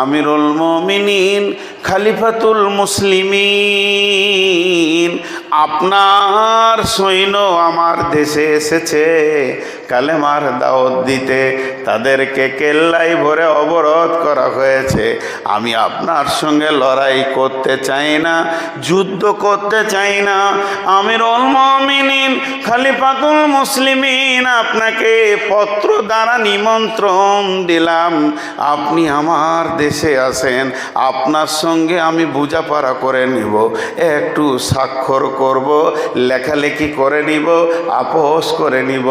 আমিরুল মুমিনিন খলিফাতুল মুসলিমিন, আপনার সৈন্য আমার দেশে এসেছে কালেমার দাওয়াত দিতে, তাদেরকে কেল্লায় ভরে অবরোধ করা হয়েছে। আমি আপনার সঙ্গে লড়াই করতে চাই না, যুদ্ধ করতে চাই না। আমিরুল মুমিনিন খলিফাতুল মুসলিমিন, আপনাকে পত্র দ্বারা নিমন্ত্রণ দিলাম, আপনি আমার দেশে আসেন, আপনার সঙ্গে আমি বোঝাপড়া করে নিব, একটু স্বাক্ষর করব, লেখালেখি করে নিব, আপোষ করে নিব।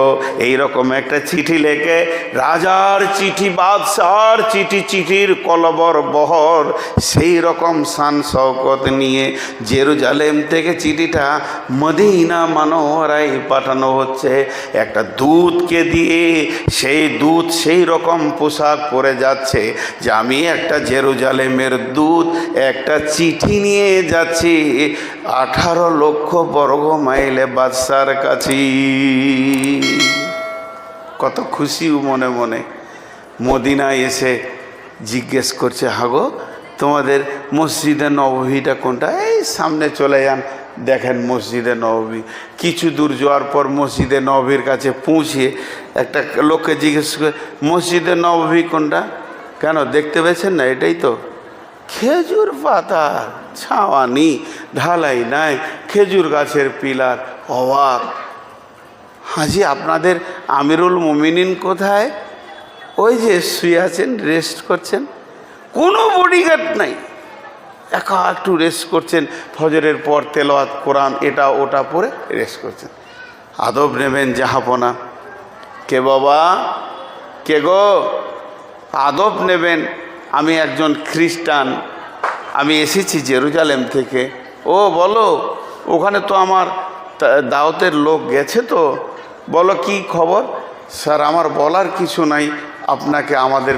এইরকম একটা চিঠি লেখে, রাজার চিঠি, বাদশার চিঠি, চিঠির কলবর বহর, সেই রকম শান শওকত নিয়ে জেরুজালেম থেকে চিঠিটা মদিনা মানোয়ারায় পাঠানো হচ্ছে। একটা দূতকে দিয়ে, সেই দূত সেই রকম পোশাক পরে যাচ্ছে যে আমি একটা জেরুজালেমের দূত, একটা চিঠি নিয়ে যাচ্ছি 18 লক্ষ বর্গ মাইলে বাদশার কাছে। কত খুশি মনে মনে। মদিনায় এসে জিজ্ঞেস করছে, হাগো তোমাদের মসজিদে নববীটা কোনটা? এই সামনে চলে যান, দেখেন মসজিদে নববী। কিছু দূর যাওয়ার পর মসজিদে নববীর কাছে পৌঁছে একটা লোককে জিজ্ঞেস করে, মসজিদে নববী কোনটা? কেন দেখতে পেয়েছেন না? এটাই তো। খেজুর পাতার ছাওয়ানি, ঢালাই নাই, খেজুর গাছের পিলার। অবাক, হাজি আপনাদের আমিরুল মুমিনিন কোথায়? ওই যে শুয়ে আছেন, রেস্ট করছেন, কোনো বডিগার্ড নাই, একা একটু রেস্ট করছেন, ফজরের পর তেলাওয়াত কোরআন এটা ওটা পরে রেস্ট করছেন। আদব নেবেন জাহাপনা। কে বাবা? কে গো? আদব নেবেন। আমি একজন খ্রিস্টান, আমি এসেছি জেরুজালেম থেকে। ও বলো, ওখানে তো আমার দাওয়াতের লোক গেছে, তো বলো কি খবর? স্যার আমার বলার কিছু নাই, আপনাকে আমাদের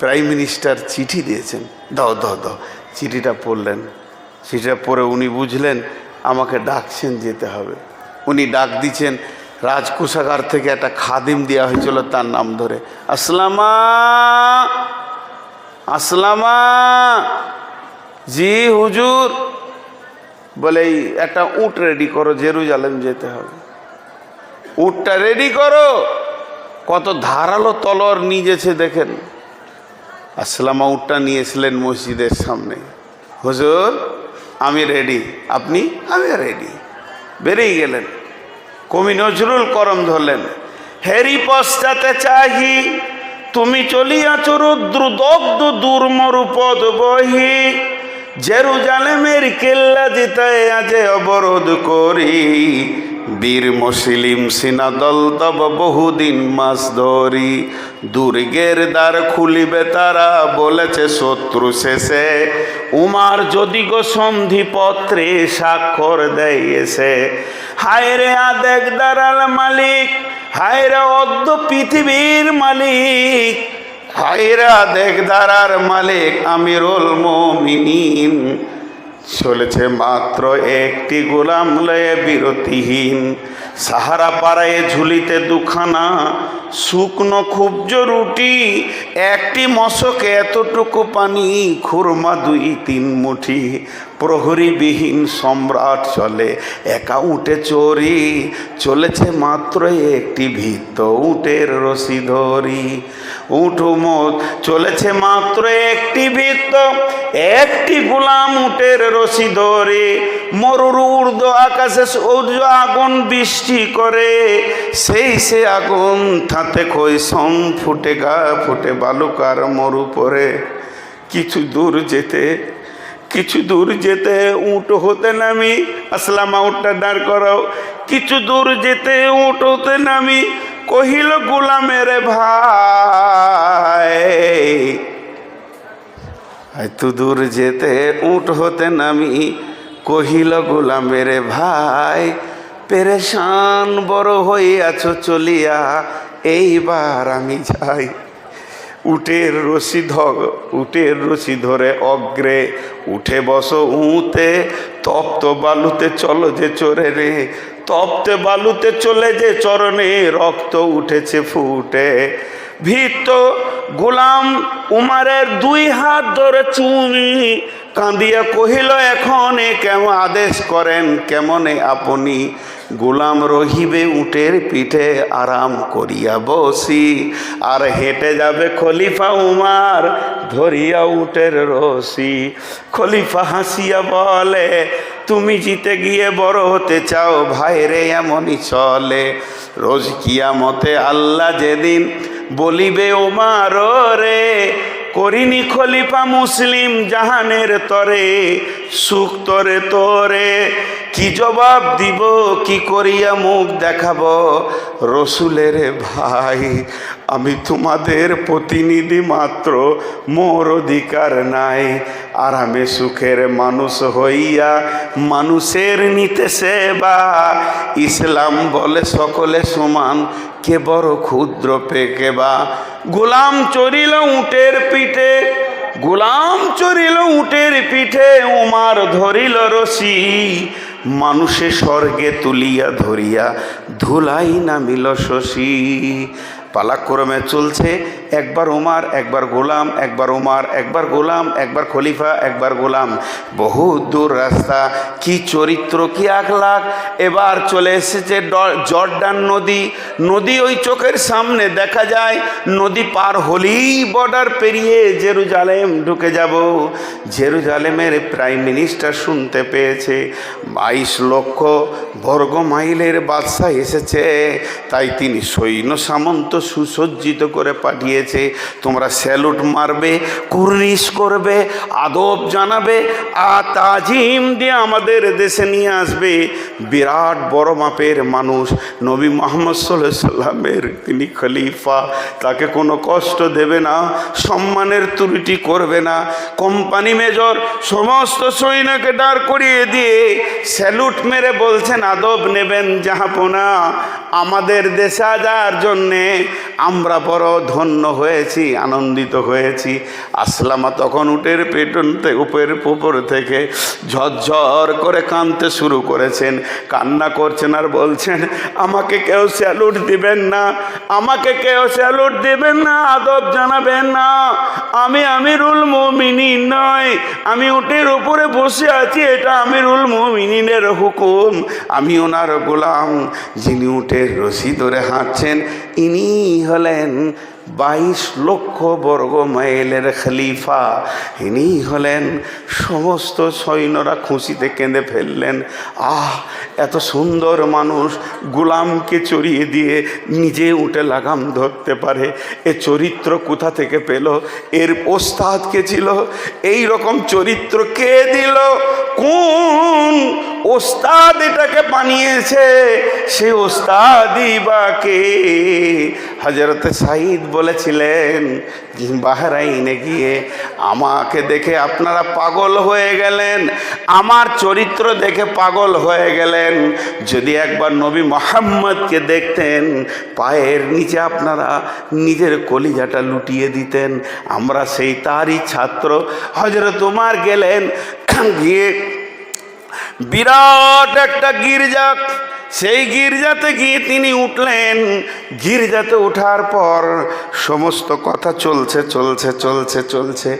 প্রাইম মিনিস্টার চিঠি দিয়েছেন। দাও দাও দাও। চিঠিটা পড়লেন, চিঠিটা পড়ে উনি বুঝলেন আমাকে ডাকছেন, যেতে হবে। উনি ডাক দিচ্ছেন, রাজকোষাগার থেকে একটা খাদিম দেওয়া হয়েছিল তার নাম ধরে, আসলামা আসলামা। জি হুজুর। বলে এই একটা উট রেডি করো, জেরুজালেম যেতে হবে, উটটা রেডি করো। কত ধারালো তলোয়ার নিয়েছে দেখেন। আসলামা উটটা নিয়েছিলেন মসজিদের সামনে। হুজুর আমি রেডি, আপনি? আমি রেডি। বেরিয়ে গেলেন। কবি নজরুল করম ধরলেন, হেরি পশ্চাতে চাহি তুমি চলিয়াছ রুদ্রদগ্ধ দুর্মরুপদ বহি, জেরুজালেমের কেল্লা জিতায় আজে অবরোধ করি, বীর মুসলিম সিনাদল তব বহুদিন মাস ধরি, দুর্গের দ্বার খুলিবে তারা বলেছে শত্রু শেষে, উমার যদি গো সন্ধিপত্রে স্বাক্ষর দেয় এসে, হায় রে আদেক দারাল মালিক, হায় রে অদ্য পৃথিবীর মালিক, হায় রে আদেক দারার মালিক আমিরুল মুমিনিন, চলেছে মাত্র একটি গোলাম লয়ে বিরতিহীন, সাহারা পাড়ায় ঝুলিতে দুখানা শুকনো খুবজ রুটি, একটি মশকে এতটুকু পানি, খুরমা 2-3 মুঠি, প্রহরীবিহীন সম্রাট চলে একা উঠে চড়ি, চলেছে মাত্র একটি ভিত্ত উটের রশি ধরি, উঠুমত চলেছে মাত্র একটি ভিত্ত, একটি গোলাম উটের রশি ধরে, মরুর ঊর্ধ্ব আকাশে সূর্য আগুন বৃষ্টি করে, সেই সে আগুন তাতে কৈসম ফুটে গা ফুটে বালুকার মরু পরে, কিছু দূর যেতে উট হতে নামি, আসলামা উটটা দাঁড় করাও, কিছু দূর যেতে উট হতে নামি, কহিল গোলামের ভাই, এত দূর যেতে উট হতে নামি, কহিল গোলামের ভাই, পেরেশান বড় হইয়াছ চলিয়া, এইবার আমি যাই। উটের রশি ধরে অগ্রে উঠে বসো উঁতে, তপ্ত বালুতে চলো যে চরে রে, তপ্তে বালুতে চলে যে চরণে, রক্ত উঠেছে ফুটে, ভিত্ত গোলাম উমারের 2 হাত ধরে চুমি কাঁদিয়া কহিল, এখন কেমন আদেশ করেন, কেমনে আপনি? গোলাম রহিবে উটের পিঠে আরাম করিয়া বসি, আর হেঁটে যাবে খলিফা উমার ধরিয়া উটের রশি। খলিফা হাসিয়া বলে, তুমি জিতে গিয়ে বড় হতে চাও ভাইরে, এমনই চলে। রোজ কিয়ামতে আল্লাহ যেদিন বলিবে উমার রে, করিনি খলিফা মুসলিম জাহানের তরে, সুখ তরে তোরে কি জবাব দিব, কি করিয়া মুখ দেখাবো? রসুলের ভাই আমি তোমাদের প্রতিনিধি মাত্র, মোর অধিকার নাই। আরামে সুখের মানুষ হইয়া মানুষের নিতে সেবা, ইসলাম বলে সকলে সমান, কে বড় ক্ষুদ্র পেকেবা। গোলাম চড়িল উটের পিঠে, গোলাম চড়িল উটের পিঠে, উমার ধরিল রশি, মানুষে স্বর্গে তুলিয়া ধরিয়া ধুলাই নামিল শশী। পালাক্রমে চলছে, একবার উমার একবার গোলাম, একবার উমার একবার গোলাম, একবার খলিফা একবার গোলাম, বহু দূর রাস্তা। কি চরিত্র, কি আখলাক! এবার চলে এসেছে জর্ডান নদী। নদী ওই চোখের সামনে দেখা যায়, নদী পার হলেই বর্ডার পেরিয়ে জেরুজালেম ঢুকে যাব। জেরুজালেমের প্রাইম মিনিস্টার শুনতে পেয়েছে 22 লক্ষ বর্গ মাইলের বাদশা এসেছে, তাই তিনি সৈন্য সামন্ত সুসজ্জিত করে পাঠিয়েছে। তোমরা স্যালুট মারবে, কুর্নিশ করবে, আদব জানাবে, আর তাজিম দিয়ে আমাদের দেশে নিয়ে আসবে। বিরাট বড় মাপের মানুষ নবী মুহাম্মদ সাল্লাল্লাহু আলাইহি সাল্লামের তিনি খলিফা, তাকে কোনো কষ্ট দেবে না, সম্মানের ত্রুটি করবে না। কোম্পানি মেজর সমস্ত সৈন্যকে দাঁড় করিয়ে দিয়ে স্যালুট মেরে বলছেন, আদব নেবেন জাহাপনা, আমাদের দেশে আসার জন্যে আমরা বড় ধন্য হয়েছি, আনন্দিত হয়েছি। আসলামা তখন উটের পেটন উপর থেকে ঝরঝর করে কাঁদতে শুরু করেছেন, কান্না করছেন আর বলছেন, আমাকে কেউ স্যালুট দিবেন না, আমাকে কেউ স্যালুট দিবেন না, আদব জানাবেন না। আমি আমিরুল মুমিনিন নয়, আমি উটের উপরে বসে আছি, এটা আমিরুল মুমিনিনের হুকুম, আমি ওনার গোলাম। যিনি উটের রশি ধরে হাঁটছেন ইনি হলেন 22 লক্ষ বর্গ মাইলের খলিফা, ইনি হলেন। সমস্ত সৈন্যরা খুশিতে কেঁদে ফেললেন। আহ, এত সুন্দর মানুষ গোলামকে চড়িয়ে দিয়ে নিজে উঠে লাগাম ধরতে পারে, এ চরিত্র কোথা থেকে পেল? এর ওস্তাদ কে ছিল? এই রকম চরিত্র কে দিল? কোন ওস্তাদ এটাকে বানিয়েছে? সে ওস্তাদই বা কে? হযরত সাঈদ বলেছিলেন বাহরাইনে গিয়ে, আমাকে দেখে আপনারা পাগল হয়ে গেলেন, আমার চরিত্র দেখে পাগল হয়ে গেলেন। যদি একবার নবী মুহাম্মদকে দেখতেন, পায়ের নিচে আপনারা নিজের কলিজাটা লুটিয়ে দিতেন। আমরা সেই তারই ছাত্র। হযরত উমর গেলেন, গিয়ে বিরাট একটা গির্জা, সেই গির্জাতে গিয়ে তিনি উঠলেন। গির্জাতে ওঠার পর সমস্ত কথা চলছে চলছে চলছে চলছে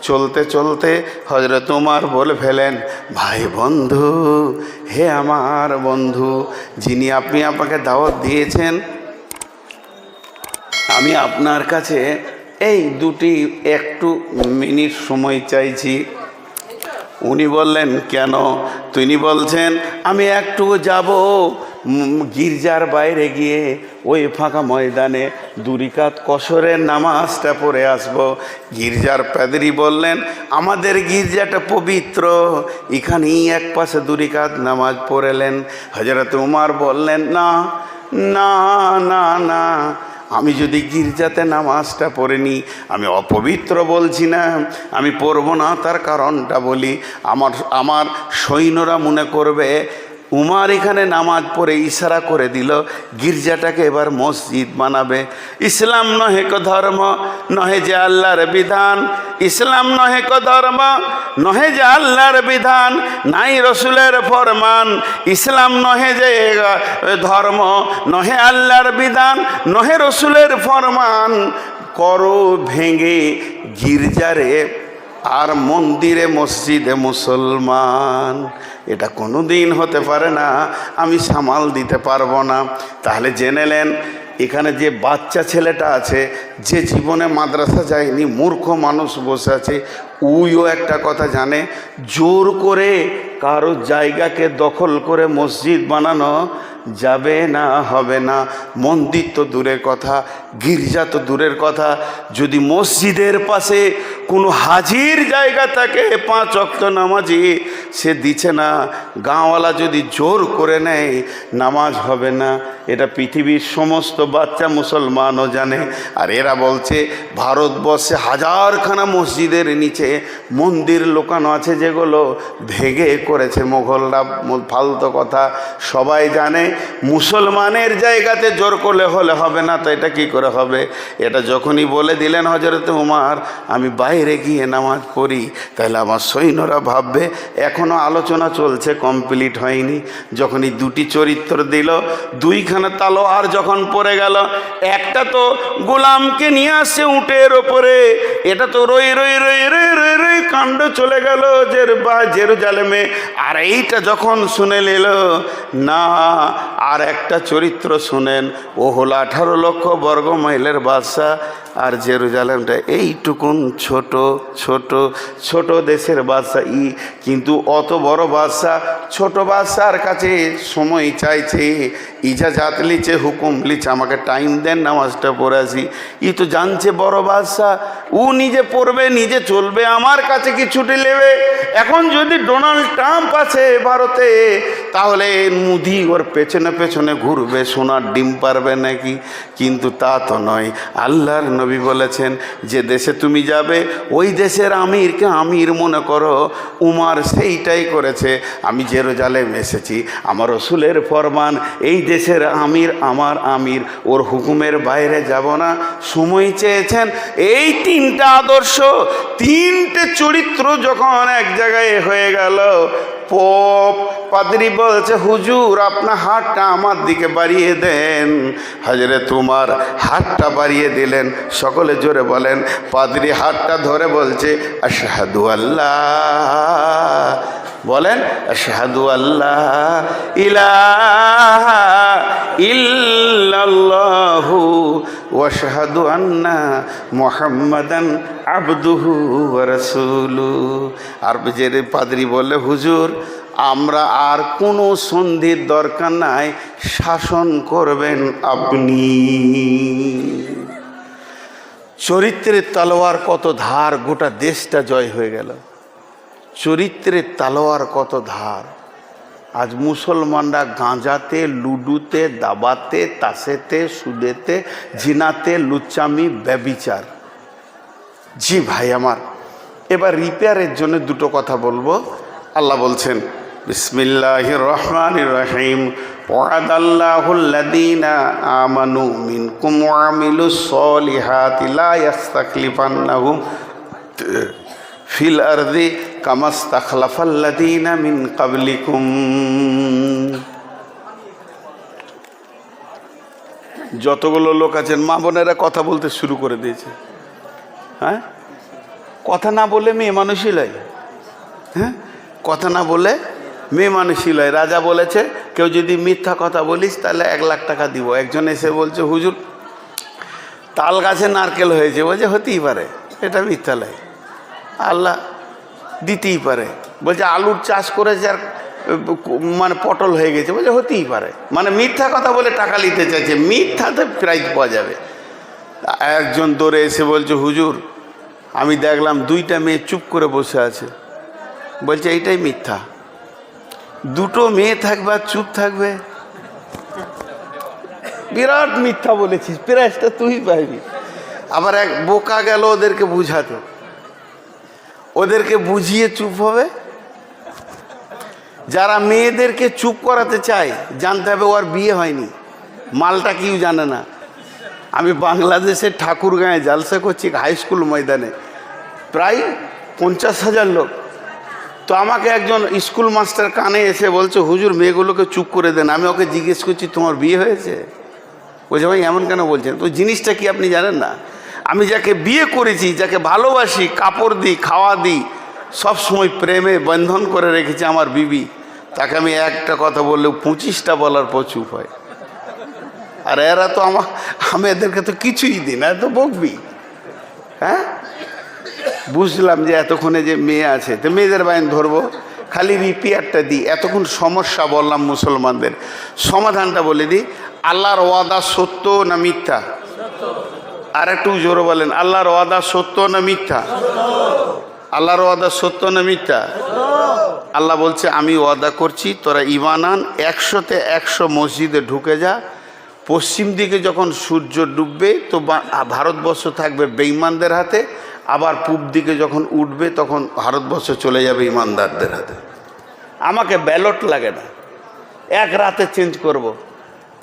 চলতে চলতে হযরত উমর বলে ফেলেন, ভাই বন্ধু, হে আমার বন্ধু, যিনি আপনি আমাকে দাওয়াত দিয়েছেন, আমি আপনার কাছে এই একটু মিনিট সময় চাইছি। উনি বললেন, কেন? তিনি বলছেন, আমি একটু যাব গির্জার বাইরে গিয়ে ওই ফাঁকা ময়দানে 2 রাকাত কসরের নামাজটা পড়ে আসব। গির্জার পাদ্রী বললেন, আমাদের গির্জাটা পবিত্র, এখানেই এক পাশে 2 রাকাত নামাজ পড়েলেন। হযরত উমর বললেন, না না না না, আমি যদি গির্জাতে নামাজটা পড়ে নিই, আমি অপবিত্র বলছি না, আমি পড়ব না। তার কারণটা বলি, আমার সৈন্যরা মনে করবে উমর এখানে নামাজ পড়ে ইশারা করে দিল গির্জাটাকে এবার মসজিদ বানাবে। ইসলাম নহে কো ধর্ম, নহে যে আল্লাহর বিধান, ইসলাম নহে কো ধর্ম, নহে যে আল্লাহর বিধান, নাই রসুলের ফরমান। ইসলাম নহে যে ধর্ম, নহে আল্লাহর বিধান, নহে রসুলের ফরমান। করো ভেঙে গির্জারে আর মন্দিরে মসজিদে মুসলমান। এটা কোনো দিন হতে পারে না, আমি সামাল দিতে পারবো না। তাহলে জেনে নেন, এখানে যে বাচ্চা ছেলেটা আছে, যে জীবনে মাদ্রাসা যায়নি, মূর্খ মানুষ বসে আছে, উইও একটা কথা জানে, জোর করে কারো জায়গাকে দখল করে মসজিদ বানানো যাবে না, হবে না। মন্দির তো দূরের কথা, গির্জা তো দূরের কথা, যদি মসজিদের পাশে কোনো হাজির জায়গা থাকে 5 ওয়াক্ত নামাজি, সে দিচ্ছে না, গাঁওয়ালা যদি জোর করে নেয় নামাজ হবে না। এটা পৃথিবীর সমস্ত বাচ্চা মুসলমানও জানে। আর এরা বলছে ভারতবর্ষে হাজারখানা মসজিদের নিচে মন্দির লোকানো আছে, যেগুলো ভেঙে করেছে মোগলরা। ফালতু কথা সবাই জানে। মুসলমানের জায়গাতে জোর করলে হলে হবে না, তো এটা কি করে হবে? এটা যখনই বলে দিলেন হযরত উমর, আমি বাইরে গিয়ে নামাজ পড়ি, তাহলে আমার সৈন্যরা ভাববে এখনও আলোচনা চলছে, কমপ্লিট হয়নি। যখনই 2টি চরিত্র দিল, 2খানা তলোয়ার যখন পড়ে গেল, একটা তো গোলামকে নিয়ে আসছে উটের ওপরে, এটা তো রই রই রই রই রই রই কাণ্ড চলে গেল জেরুজালেমে। আর এইটা যখন শুনে নিল, না, আর একটা চরিত্র শুনেন, ও হলো 18 লক্ষ বর্গ মাইলের বাদশা, আর জেরুজালেমটা এইটুকুন ছোট ছোট ছোট দেশের বাদশা। কিন্তু অত বড় বাদশা ছোট বাদশার কাছে সময় চাইছে, ইজাজাত লিচে, হুকুম লিচে, আমাকে টাইম দেন, নামাজটা পড়ে আসি। তো জানছে বড় বাদশা, ও নিজে পড়বে, নিজে চলবে, আমার কাছে কি ছুটি নেবে? এখন যদি ডোনাল্ড ট্রাম্প আছে ভারতে, তাহলে মুদি ওর পেছনে পেছনে ঘুরবে, সোনার ডিম পারবে নাকি? কিন্তু তা তো নয়। আল্লাহর নবী বলেছেন, যে দেশে তুমি যাবে ওই দেশের আমিরকে আমির মনে করো। উমর সেইটাই করেছে। আমি জেরুজালেম এসেছি, আমার রসুলের ফরমান, এই দেশের আমির আমার আমির, ওর হুকুমের বাইরে যাব না। সময় চেয়েছেন। এই 3টা আদর্শ, 3টে চরিত্র যখন এক জায়গায় হয়ে গেল, পাদ্রী বলছে, হুজুর আপনার হাতটা আমার দিকে বাড়িয়ে দেন। হযরত উমর হাতটা বাড়িয়ে দিলেন। সকলে জোরে বলেন। পাদ্রী হাতটা ধরে বলছে, আশহাদু আল্লাহ, বলেন আশহাদু আল্লাহ ইলাহা ইল্লাল্লাহু ওয়া আশহাদু আন্না মুহাম্মাদান আবদুহু ওয়া রাসূলুহু। আর যে পাদ্রী বললে, হুজুর আমরা আর কোনো সন্ধির দরকার নাই, শাসন করবেন আপনি। চরিত্রের তলোয়ার কত ধার, গোটা দেশটা জয় হয়ে গেল। চরিত্রের তলোয়ার কত ধার। আজ মুসলমানরা গাঁজাতে, লুডুতে, দাবাতে, তাসেতে, সুদেতে, জিনাতে, লুচ্চামি, ব্যভিচার। জি ভাই আমার, এবার রিপেয়ারের জন্য 2টো কথা বলবো। আল্লাহ বলছেন, বিসমিল্লাহির রহমানির রহিম, ওয়াদাল্লাহুল্লাযীনা আমানু মিনকুম ওয়া আমিলুস সলিহাতি লা ইস্তাখলিফান্নাহুম ফিল আরদি কামাস্তাখলাফাল্লাযীনা মিন ক্বাবলিকুম। যতগুলো লোক আছেন মা বোনেরা কথা বলতে শুরু করে দিয়েছে। হ্যাঁ, কথা না বলে মেয়ে মানুষই লয়। হ্যাঁ, কথা না বলে মেয়ে মানুষই লয়। রাজা বলেছে, কেউ যদি মিথ্যা কথা বলিস তাহলে 1 লাখ টাকা দিব। একজন এসে বলছে, হুজুর তাল গাছে নারকেল হয়েছে। বলছে হতেই পারে, এটা মিথ্যা লয়, আল্লাহ দিতেই পারে। বলছে আলুর চাষ করেছে আর মানে পটল হয়ে গেছে। বলছে হতেই পারে। মানে মিথ্যা কথা বলে টাকা নিতে চাইছে, মিথ্যাতে প্রাইজ পাওয়া যাবে। একজন দৌড়ে এসে বলছে, হুজুর আমি দেখলাম 2টা মেয়ে চুপ করে বসে আছে। বলছে এইটাই মিথ্যা। 2টো মেয়ে থাকবে আর চুপ থাকবে? বিরাট মিথ্যা বলেছিস, প্রাইজটা তুই পাইবি। আবার এক বোকা গেল ওদেরকে বুঝাতে, ওদেরকে বুঝিয়ে চুপ হবে। যারা মেয়েদেরকে চুপ করাতে চায়, জানতে হবে ওর বিয়ে হয়নি, মালটা কেউ জানে না। আমি বাংলাদেশের ঠাকুরগাঁয়ে জালসা করছি, হাই স্কুল ময়দানে, প্রায় 50,000 লোক। তো আমাকে একজন স্কুল মাস্টার কানে এসে বলছে, হুজুর মেয়েগুলোকে চুপ করে দেন। আমি ওকে জিজ্ঞেস করছি, তোমার বিয়ে হয়েছে? বলছে ভাই এমন কেন বলছেন? তো জিনিসটা কি আপনি জানেন না? আমি যাকে বিয়ে করেছি, যাকে ভালোবাসি, কাপড় দিই, খাওয়া দিই, সবসময় প্রেমে বন্ধন করে রেখেছি আমার বিবি, তাকে আমি একটা কথা বললেও 25টা বলার পর চুপ হয়। আর এরা তো আমি এদেরকে তো কিছুই দিই না, এত বকবি। হ্যাঁ, বুঝলাম যে এতক্ষণে যে মেয়ে আছে, তো মেয়েদের বাইন ধরবো, খালি রিপেয়ারটা দিই। এতক্ষণ সমস্যা বললাম মুসলমানদের, সমাধানটা বলে দিই। আল্লাহর ওয়াদা সত্য না মিথ্যা? আর একটু জোরে বলেন, আল্লাহর ওয়াদা সত্য না মিথ্যা? আল্লাহর ওয়াদা সত্য না মিথ্যা? আল্লাহ বলছে আমি ওয়াদা করছি তোরা ঈমান আন, 100-তে 100 মসজিদে ঢুকে যা। পশ্চিম দিকে যখন সূর্য ডুববে তো ভারতবর্ষ থাকবে বেঈমানদের হাতে, আবার পূব দিকে যখন উঠবে তখন ভারতবর্ষ চলে যাবে ইমানদারদের হাতে। আমাকে ব্যালট লাগে না, এক রাতে চেঞ্জ করব।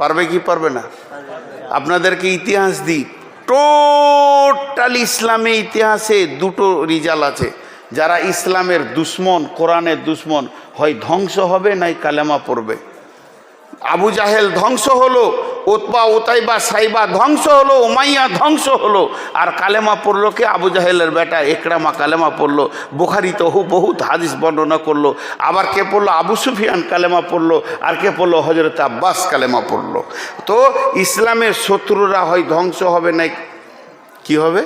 পারবে কি পারবে না? আপনাদেরকে ইতিহাস দিই, টোটাল ইসলামে ইতিহাসে দুটো রিজাল্ট আছে। যারা ইসলামের দুশ্মন, কোরআনের দুশ্মন, হয় ধ্বংস হবে নাই কালেমা পড়বে। আবু জাহেল ধ্বংস হলো, উতবা উতাইবা সাইবা ধ্বংস হলো, উমাইয়া ধ্বংস হলো, আর কালেমা পড়লো কে? আবু জাহেলের বেটা ইকরামা কালেমা পড়লো। বুখারীতে বহুত হাদিস বর্ণনা করলো। আবার কে পড়লো? আবু সুফিয়ান কালেমা পড়লো। আর কে পড়লো? হযরত আব্বাস কালেমা পড়লো। তো ইসলামের শত্রুরা হয় ধ্বংস হবে না কি হবে?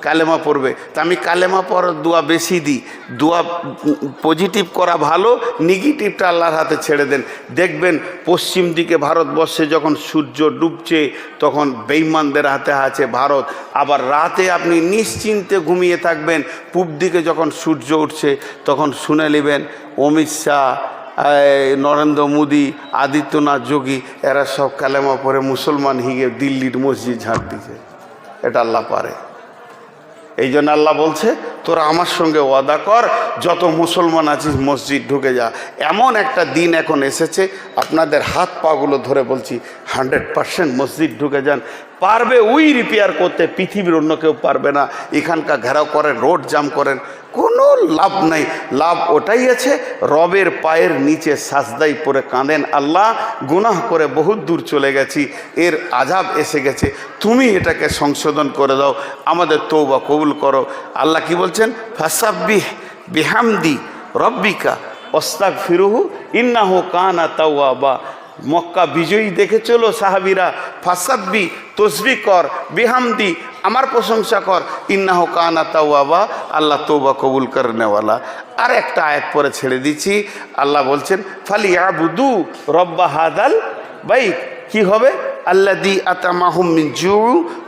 কালেমা পড়বে। তা আমি কালেমা পড়ার দোয়া বেশি দিই। দোয়া পজিটিভ করা ভালো, নেগেটিভটা আল্লাহর হাতে ছেড়ে দেন। দেখবেন পশ্চিম দিকে ভারতবর্ষে যখন সূর্য ডুবছে তখন বেঈমানদের হাতে আছে ভারত। আবার রাতে আপনি নিশ্চিন্তে ঘুমিয়ে থাকবেন, পূব দিকে যখন সূর্য উঠছে তখন শুনে নেবেন অমিত শাহ, নরেন্দ্র মোদী, আদিত্যনাথ যোগী, এরা সব কালেমা পড়ে মুসলমান হিগে দিল্লির মসজিদ ঝাঁট দিছে। এটা আল্লাহ পারে। এই জন্য আল্লাহ বলছে তোরা আমার সঙ্গে ওয়াদা কর, যত মুসলমান আছিস মসজিদ ঢুকে যা। এমন একটা দিন এখন এসেছে, আপনাদের হাত পাগুলো ধরে বলছি 100% মসজিদ ঢুকে যান। পারবে ওই রিপেয়ার করতে, পৃথিবীর অন্য কেউ পারবে না। এখানকার ঘেরাও করেন, রোড জাম করেন, কোনো লাভ নাই। লাভ ওটাই আছে, রবের পায়ের নিচে সাজদাই পরে কাঁদেন, আল্লাহ গুনাহ করে বহুত দূর চলে গেছি, এর আযাব এসে গেছে, তুমি এটাকে সংশোধন করে দাও, আমাদের তওবা কবুল করো। আল্লাহ কি বলছেন? ফাসাব্বিহ বিহামদি রব্বিকা ওয়াস্তাগফিরুহু ইন্নাহু কানা তাওয়াবা। মক্কা বিজয়ী দেখে চলো সাহাবীরা, ফাসাব্বি তসবিহ কর, বিহামদি আমার প্রশংসা কর, ইন্নাহু কানা তাওয়াবা, আল্লাহ তওবা কবুল করনেওয়ালা। আর একটা আয়াত পরে ছেড়ে দিচ্ছি, আল্লাহ বলছেন ফালিয়াবুদু রব্বা হাদাল বাইত। কি হবে? আল্লাযী আতামাহুম মিন জু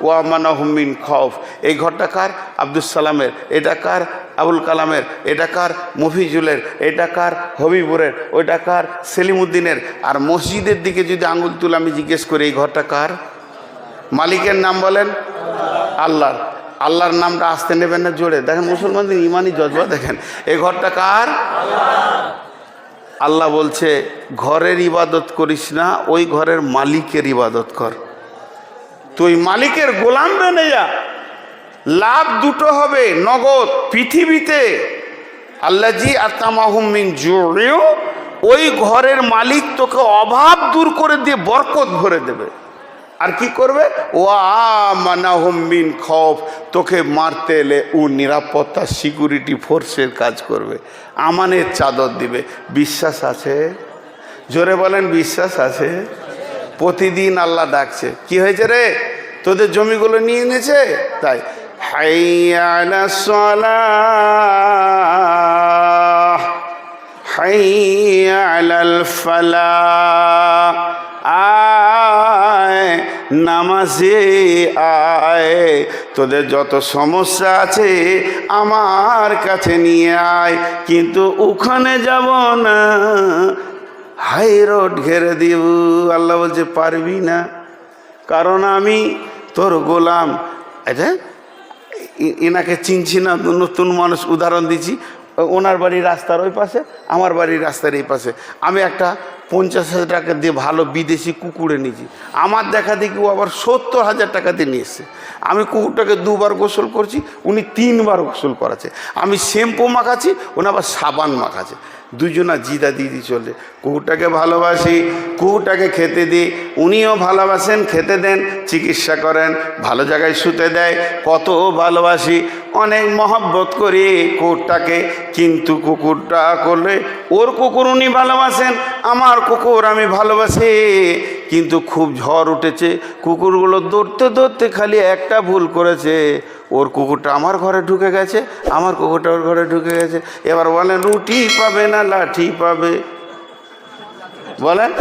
ওয়া আমানাহুম মিন খাউফ। এই ঘরটা কার? আব্দুল সালামের। এটা কার? আবুল কালামের। এটা কার? মফিজুলের। এটা কার? হবিবুরের। ওইটা কার? সেলিমউদ্দিনের। আর মসজিদের দিকে যদি আঙ্গুল তুলে আমি জিজ্ঞেস করি এই ঘরটা কার? মালিকের নাম বলেন আল্লাহর। আল্লাহর নামটা আসতে নেবেন না জোরে? দেখেন মুসলমানদের ইমানি জজবা দেখেন। এই ঘরটা কার? আল্লাহ বলছে ঘরের ইবাদত করিস না, ওই ঘরের মালিকের ইবাদত কর। তুই মালিকের গোলাম বেনে যা, লাভ দুটো হবে নগদ পৃথিবীতে। আল্লাযী আতামাহুম মিন জুউ, ওই ঘরের মালিক তোকে অভাব দূর করে দিয়ে বরকত ভরে দেবে। আর কি করবে? ওয়া আমানাহুম মিন খাউফ, তোকে মারতে এলে ও নিরাপত্তা সিকিউরিটি ফোর্সের কাজ করবে, আমানের চাদর দিবে। বিশ্বাস আছে? জোরে বলেন বিশ্বাস আছে? প্রতিদিন আল্লাহ ডাকছে, কি হয়েছে রে? তোদের জমিগুলো নিয়ে নিয়েছে তাই হাইয়া আলাস সালাহ হাইয়া আলাল ফালাহ, আয় নামাজে আয়, তোদের যত সমস্যা আছে আমার কাছে নিয়ে আয়, কিন্তু ওখানে যাব না, হাই রোড ঘেরে দিব। আল্লাহ বলছে পারবি না, কারণ আমি তোর গোলাম। আচ্ছা, এনাকে চিনছি না, নতুন মানুষ, উদাহরণ দিচ্ছি। ওনার বাড়ির রাস্তার ওই পাশে, আমার বাড়ির রাস্তার এই পাশে। আমি একটা 50,000 টাকা দিয়ে ভালো বিদেশি কুকুর এনেছি। আমার দেখা দেখি ও আবার 70,000 টাকা দিয়ে নিয়ে এসছে। আমি কুকুরটাকে 2বার গোসল করছি, উনি 3বার গোসল করাচ্ছে। আমি শ্যাম্পু মাখাচ্ছি, উনি আবার সাবান মাখাচ্ছে। দুজনা জিদা দিদি চলে। কুকুরটাকে ভালোবাসি, কুকুরটাকে খেতে দিই, উনিও ভালোবাসেন, খেতে দেন, চিকিৎসা করেন, ভালো জায়গায় শুতে দেয়, কত ভালোবাসি, অনেক মহব্বত করি কুকুরটাকে। কিন্তু কুকুরটা করলে ওর কুকুর উনি ভালোবাসেন, আমার কুকুর আমি ভালোবাসি। কিন্তু খুব ঝড় উঠেছে, কুকুরগুলো দৌড়তে দৌড়তে খালি একটা ভুল করেছে, ওর কুকুরটা আমার ঘরে ঢুকে গেছে, আমার কুকুরটা ওর ঘরে ঢুকে গেছে। এবার বলেন রুটি পাবে না লাঠি পাবে? বলেন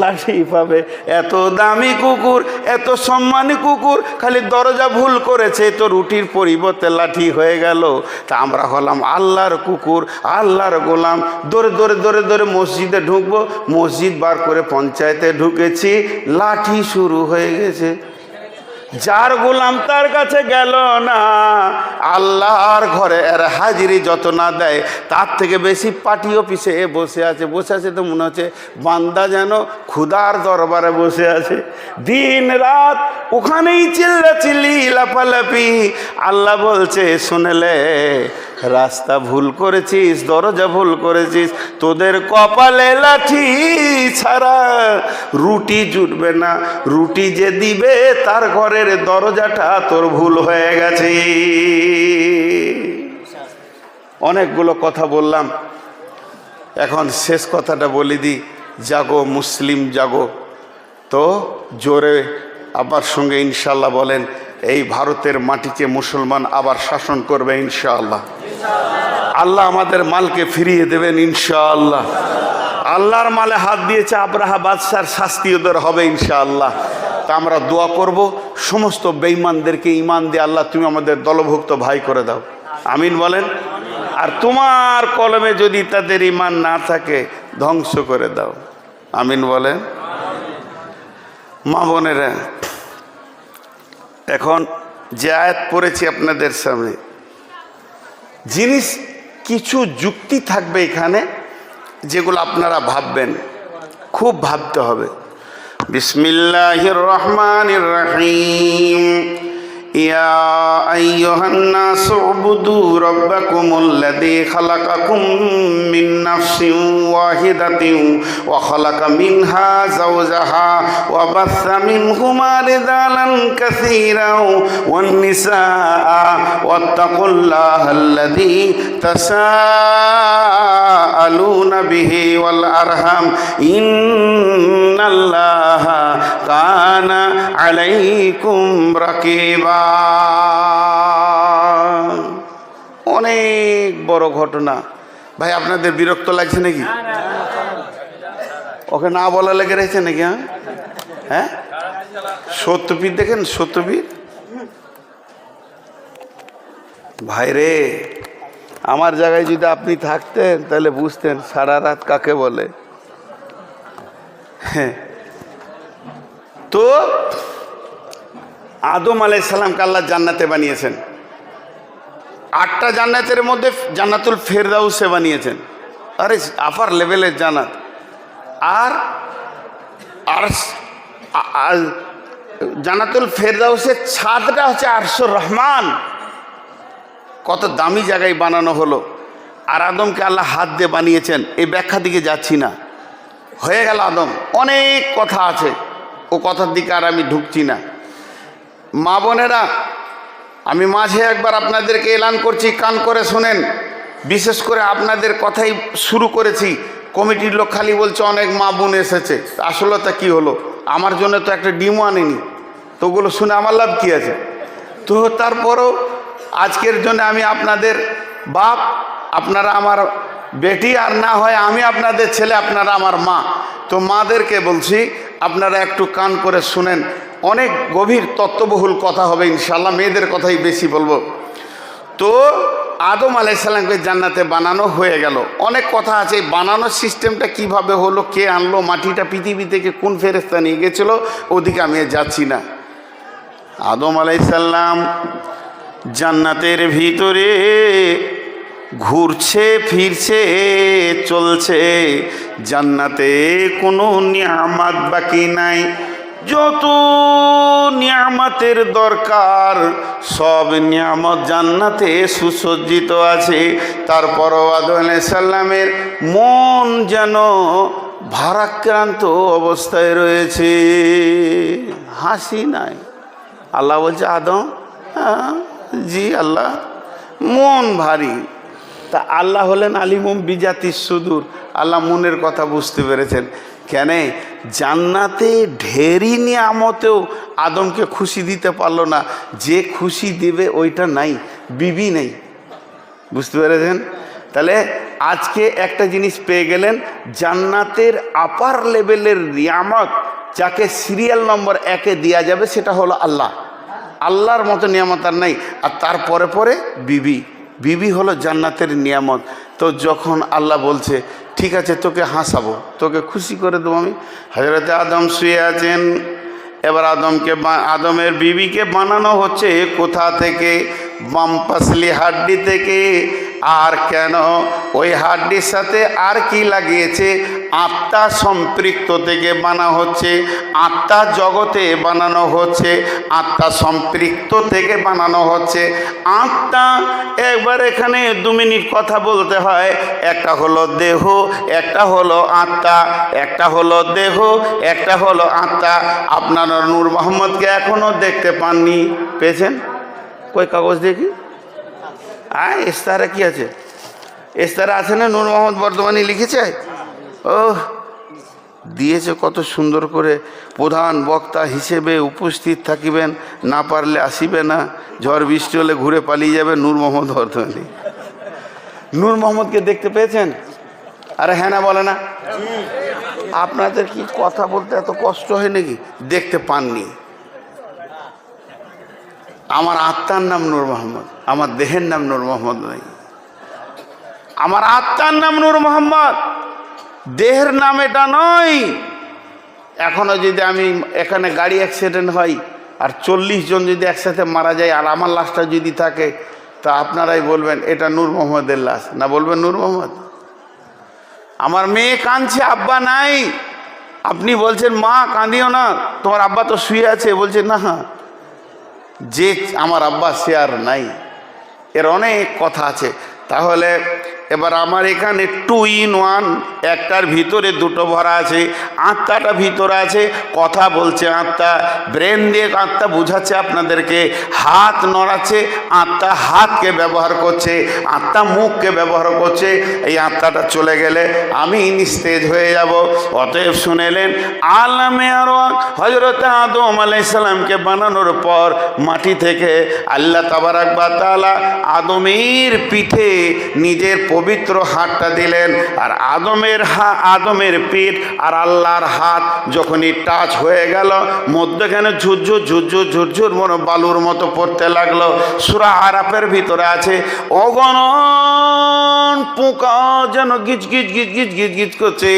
লাঠি পাবে। এত দামি কুকুর, এত সম্মানী কুকুর, খালি দরজা ভুল করেছে তো রুটির পরিবর্তে লাঠি হয়ে গেল। তা আমরা হলাম আল্লাহর কুকুর, আল্লাহর গোলাম। দৌড়ে দৌড়ে দৌড়ে দৌড়ে মসজিদে ঢুকবো, মসজিদ বার করে পঞ্চায়েতে ঢুকেছি, লাঠি শুরু হয়ে গেছে। যার গোলাম তার কাছে গেল না, আল্লাহর ঘরে এর হাজিরি যত না দেয় তার থেকে বেশি পার্টি অফিসে বসে আছে। বসে আছে তো মনে হচ্ছে বান্দা যেন ক্ষুধার দরবারে বসে আছে। দিন রাত ওখানেই চিল্লাচিল্লি লাফালাফি। আল্লাহ বলছে শুনলে, রাস্তা ভুল করেছিস, দরজা ভুল করেছিস, তোদের কপালে লাঠি ছাড়া রুটি জুটবে না। রুটি যে দিবে তার ঘরের দরজাটা তোর ভুল হয়ে গেছে। অনেকগুলো কথা বললাম, এখন শেষ কথাটা বলে দিই। জাগো মুসলিম জাগো। তো জোরে আমার সঙ্গে ইনশাআল্লাহ বলেন, এই ভারতের মাটিকে মুসলমান আবার শাসন করবে ইনশাআল্লাহ। আল্লাহ আমাদের মালকে ফিরিয়ে দেবেন ইনশাআল্লাহ। আল্লাহর মালে হাত দিয়েছে আব্রাহা বাদশার শাস্তি ওদের হবে ইনশাআল্লাহ। তা আমরা দোয়া করব, সমস্ত বেঈমানদেরকে ঈমান দিয়ে আল্লাহ তুমি আমাদের দলভুক্ত ভাই করে দাও, আমিন বলেন। আর তোমার কলমে যদি তাদের ঈমান না থাকে ধ্বংস করে দাও, আমিন বলেন। মা বোনেরা, এখন যে আয়াত পড়েছি আপনাদের সামনে, জিনিস কিছু যুক্তি থাকবে এখানে যেগুলো আপনারা ভাববেন, খুব ভাবতে হবে। বিসমিল্লাহির রহমানির রহিম। ইয়া আইয়ুহান নাসু উবুদু রাব্বাকুমুল্লাযী খালাকাকুম মিন নাফসিন ওয়াহিদাতিন ওয়া খালাকা মিনহা যাওজাহা ওয়া বাসসা মিনহুমা রিজালান কাসীরান ওয়ান নিসাআ ওয়াত্তাকুল্লাহাল্লাযী তাসাআলুনা বিহি ওয়াল আরহাম ইন্নাল্লাহা কানা আলাইকুম রাকিবা। অনেক বড় ঘটনা ভাই, আপনাদের বিরক্ত লাগছে নাকি? ওকে না বলা লেগে রয়েছে নাকি? হ্যাঁ, সত্যপীর দেখেন, সত্যপীর ভাই রে, আমার জায়গায় যদি আপনি থাকতেন তাহলে বুঝতেন সারা রাত কাকে বলে। হ্যাঁ, তো আদম আলাইহিস সালামকে আল্লাহ জান্নাতে বানিয়েছেন। 8টা জান্নাতের মধ্যে জান্নাতুল ফেরদাউসে বানিয়েছেন, আরে আপার লেভেলের জান্নাত। আর জান্নাতুল ফেরদাউসের ছাদটা হচ্ছে আরশুর রহমান, কত দামি জায়গায় বানানো হলো। আর আদমকে আল্লাহ হাত দিয়ে বানিয়েছেন, এই ব্যাখ্যা দিকে যাচ্ছি না, হয়ে গেল আদম। অনেক কথা আছে, ও কথার দিকে আর আমি ঢুকছি না। মা বোনেরা, আমি মাঝে একবার আপনাদেরকে এলান করছি, কান করে শোনেন। বিশেষ করে আপনাদের কথাই শুরু করেছি, কমিটির লোক খালি বলছে অনেক মা বোন এসেছে, আসলে তা কী হলো? আমার জন্য তো একটা ডিমও আনেনি, তো ওগুলো শুনে আমার লাভ কী আছে? তো তারপরও আজকের জন্য আমি আপনাদের বাপ, আপনারা আমার বেটি, আর না হয় আমি আপনাদের ছেলে, আপনারা আমার মা। তো মাদেরকে বলছি আপনারা একটু কান করে শুনেন, অনেক গভীর তত্ত্ববহুল কথা হবে ইনশাআল্লাহ, মেয়েদের কথাই বেশি বলবো। তো আদম আলাইহিস সালামকে জান্নাতে বানানো হয়ে গেল, অনেক কথা আছে। এই বানানোর সিস্টেমটা কিভাবে হলো, কে আনলো, মাটিটা পৃথিবী থেকে কোন ফেরেশতা নিয়ে গেছিলো, ওদিকে আমি যাচ্ছি না। আদম আলাইহিস সালাম জান্নাতের ভিতরে ঘুরছে ফিরছে চলছে, জান্নাতে কোনো নিয়ামত বাকি নাই। যত নিয়ামতের দরকার সব নিয়ামত জান্নাতে সুসজ্জিত আছে। তারপরও আদম আলাইহিস সালামের মন যেন ভারাক্রান্ত অবস্থায় রয়েছে, হাসি নাই। আল্লাহ বলছে, আদম, হ্যাঁ জি আল্লাহ, মন ভারী। তা আল্লাহ হলেন আলিমুম বিজাতিস সুদূর, আল্লাহ মনের কথা বুঝতে পেরেছেন। কেন? জান্নাতে ঢেরি নিয়ামতেও আদমকে খুশি দিতে পারলো না, যে খুশি দেবে ওইটা নাই, বিবি নেই। বুঝতে পেরেছেন? তাহলে আজকে একটা জিনিস পেয়ে গেলেন, জান্নাতের আপার লেভেলের নিয়ামত যাকে সিরিয়াল নম্বর 1-এ দেওয়া যাবে সেটা হলো আল্লাহ। আল্লাহর মতো নিয়ামত আর নাই। আর তারপরে পরে বিবি, বিবি হলো জান্নাতের নিয়ামত। তো যখন আল্লাহ বলছে ঠিক আছে তোকে হাসাবো, তোকে খুশি করে দেবো আমি। হযরতে আদম শুয়ে আছেন, এবার আদমের বিবিকে বানানো হচ্ছে কোথা থেকে? বাম পাসলি হাড্ডি থেকে। আর কেন? ওই হাড্ডির সাথে আর কি লাগিয়েছে? আত্মা সম্পৃক্ত থেকে বানা হচ্ছে, আত্মা জগতে বানানো হচ্ছে, আত্মা সম্পৃক্ত থেকে বানানো হচ্ছে। আত্মা একবার এখানে 2 মিনিট কথা বলতে হয়। একটা হলো দেহ, একটা হলো আত্মা, একটা হলো দেহ, একটা হলো আত্মা। আপনারা নূর মোহাম্মদকে এখনো দেখতে পাননি, পেয়েছেন? কই কাগজ দেখি, ইস্তাহারে কি আছে? ইস্তাহারে আছে না? নূর মোহাম্মদ বর্ধমানী লিখেছে, ও দিয়েছে কত সুন্দর করে। প্রধান বক্তা হিসেবে উপস্থিত থাকিবেন, না পারলে আসিবে না, ঝড় বৃষ্টি হলে ঘুরে পালিয়ে যাবে, নূর মোহাম্মদ বর্ধমানী। নূর মোহাম্মদকে দেখতে পেয়েছেন? আরে হ্যাঁ না বলে না? আপনাদের কি কথা বলতে এত কষ্ট হয় নাকি? দেখতে পাননি। আমার আত্মার নাম নূর মোহাম্মদ, আমার দেহের নাম নূর মোহাম্মদ নাই। আমার আত্মার নাম নূর মোহাম্মদ, দেহের নাম এটা নয়। এখনো যদি আমি এখানে গাড়ি অ্যাক্সিডেন্ট হয় আর 40 জন যদি একসাথে মারা যায় আর আমার লাশটা যদি থাকে, তা আপনারাই বলবেন এটা নূর মোহাম্মদের লাশ, না বলবেন নূর মোহাম্মদ? আমার মেয়ে কাঁদছে, আব্বা নাই। আপনি বলছেন মা কাঁদিও না, তোমার আব্বা তো শুয়ে আছে। বলছে না, যে আমার আব্বা সে আর নাই। এর অনেক কথা আছে। তাহলে এবার আমার এখানে 2 in 1, একটার ভিতরে 2টো ভরা আছে। আত্মাটা ভিতরে আছে, কথা বলছে আত্মা, ব্রেন দিয়ে আত্মা বুঝাচ্ছে আপনাদেরকে, হাত নড়াচ্ছে আত্মা, হাতকে ব্যবহার করছে, আত্মা মুখকে ব্যবহার করছে। এই আত্মাটা চলে গেলে আমি নিস্তেজ হয়ে যাব। অতএব শুনেলেন, আলামে আরওয়াহ হযরত আদম আলাইহিস সালামকে বানানোর পর মাটি থেকে আল্লাহ তাবারাক ওয়া তাআলা আদমের পিঠে নিজের পবিত্র হাতটা দিলেন। আর আদমের পিঠ আর আল্লাহর হাত যখনই টাচ হয়ে গেল, মধ্যখানে ঝুরঝুর ঝুরঝুর ঝুরঝুর মনে বালুর মতো পড়তে লাগলো। সূরা আরাফের ভিতরে আছে, অগণন পোকা যেন গিজ গিজ গিজ গিজ গিজ গিজ করছে।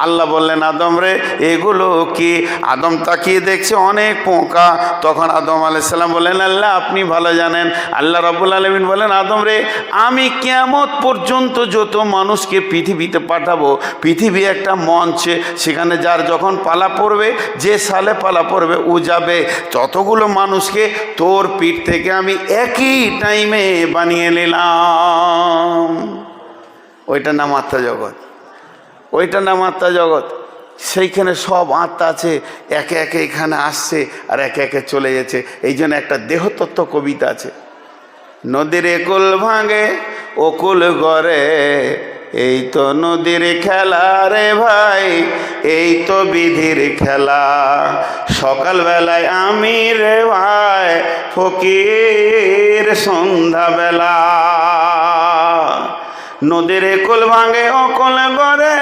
আল্লাহ বললেন, আদম রে এগুলো কি? আদম তাকিয়ে দেখছে অনেক পোকা। তখন আদম আলাইহিস সালাম বললেন, আল্লাহ আপনি ভালো জানেন। আল্লাহ রাব্বুল আলামিন বলেন, আদম রে আমি কিয়ামত পর্যন্ত যত মানুষকে পৃথিবীতে পাঠাবো, পৃথিবী একটা মঞ্চ, সেখানে যার যখন পালা পড়বে, যে সালে পালা পড়বে ও যাবে। ততগুলো মানুষকে তোর পিঠ থেকে আমি একই টাইমে বানিয়ে নিলাম। ওইটার নাম আত্মা জগৎ, ওইটার নাম আত্মা জগৎ। সেইখানে সব আত্মা আছে, একে একে এখানে আসছে আর একে একে চলে যাচ্ছে। এই জন্য একটা দেহতত্ত্ব কবিতা আছে, নদীর কুল ভাঙে অকুল গড়ে, এই তো নদীর খেলা রে ভাই, এই তো বিধির খেলা। সকালবেলায় আমি রে ভাই ফকির, সন্ধ্যাবেলা নদীর কুল ভাঙে অকুল গড়ে,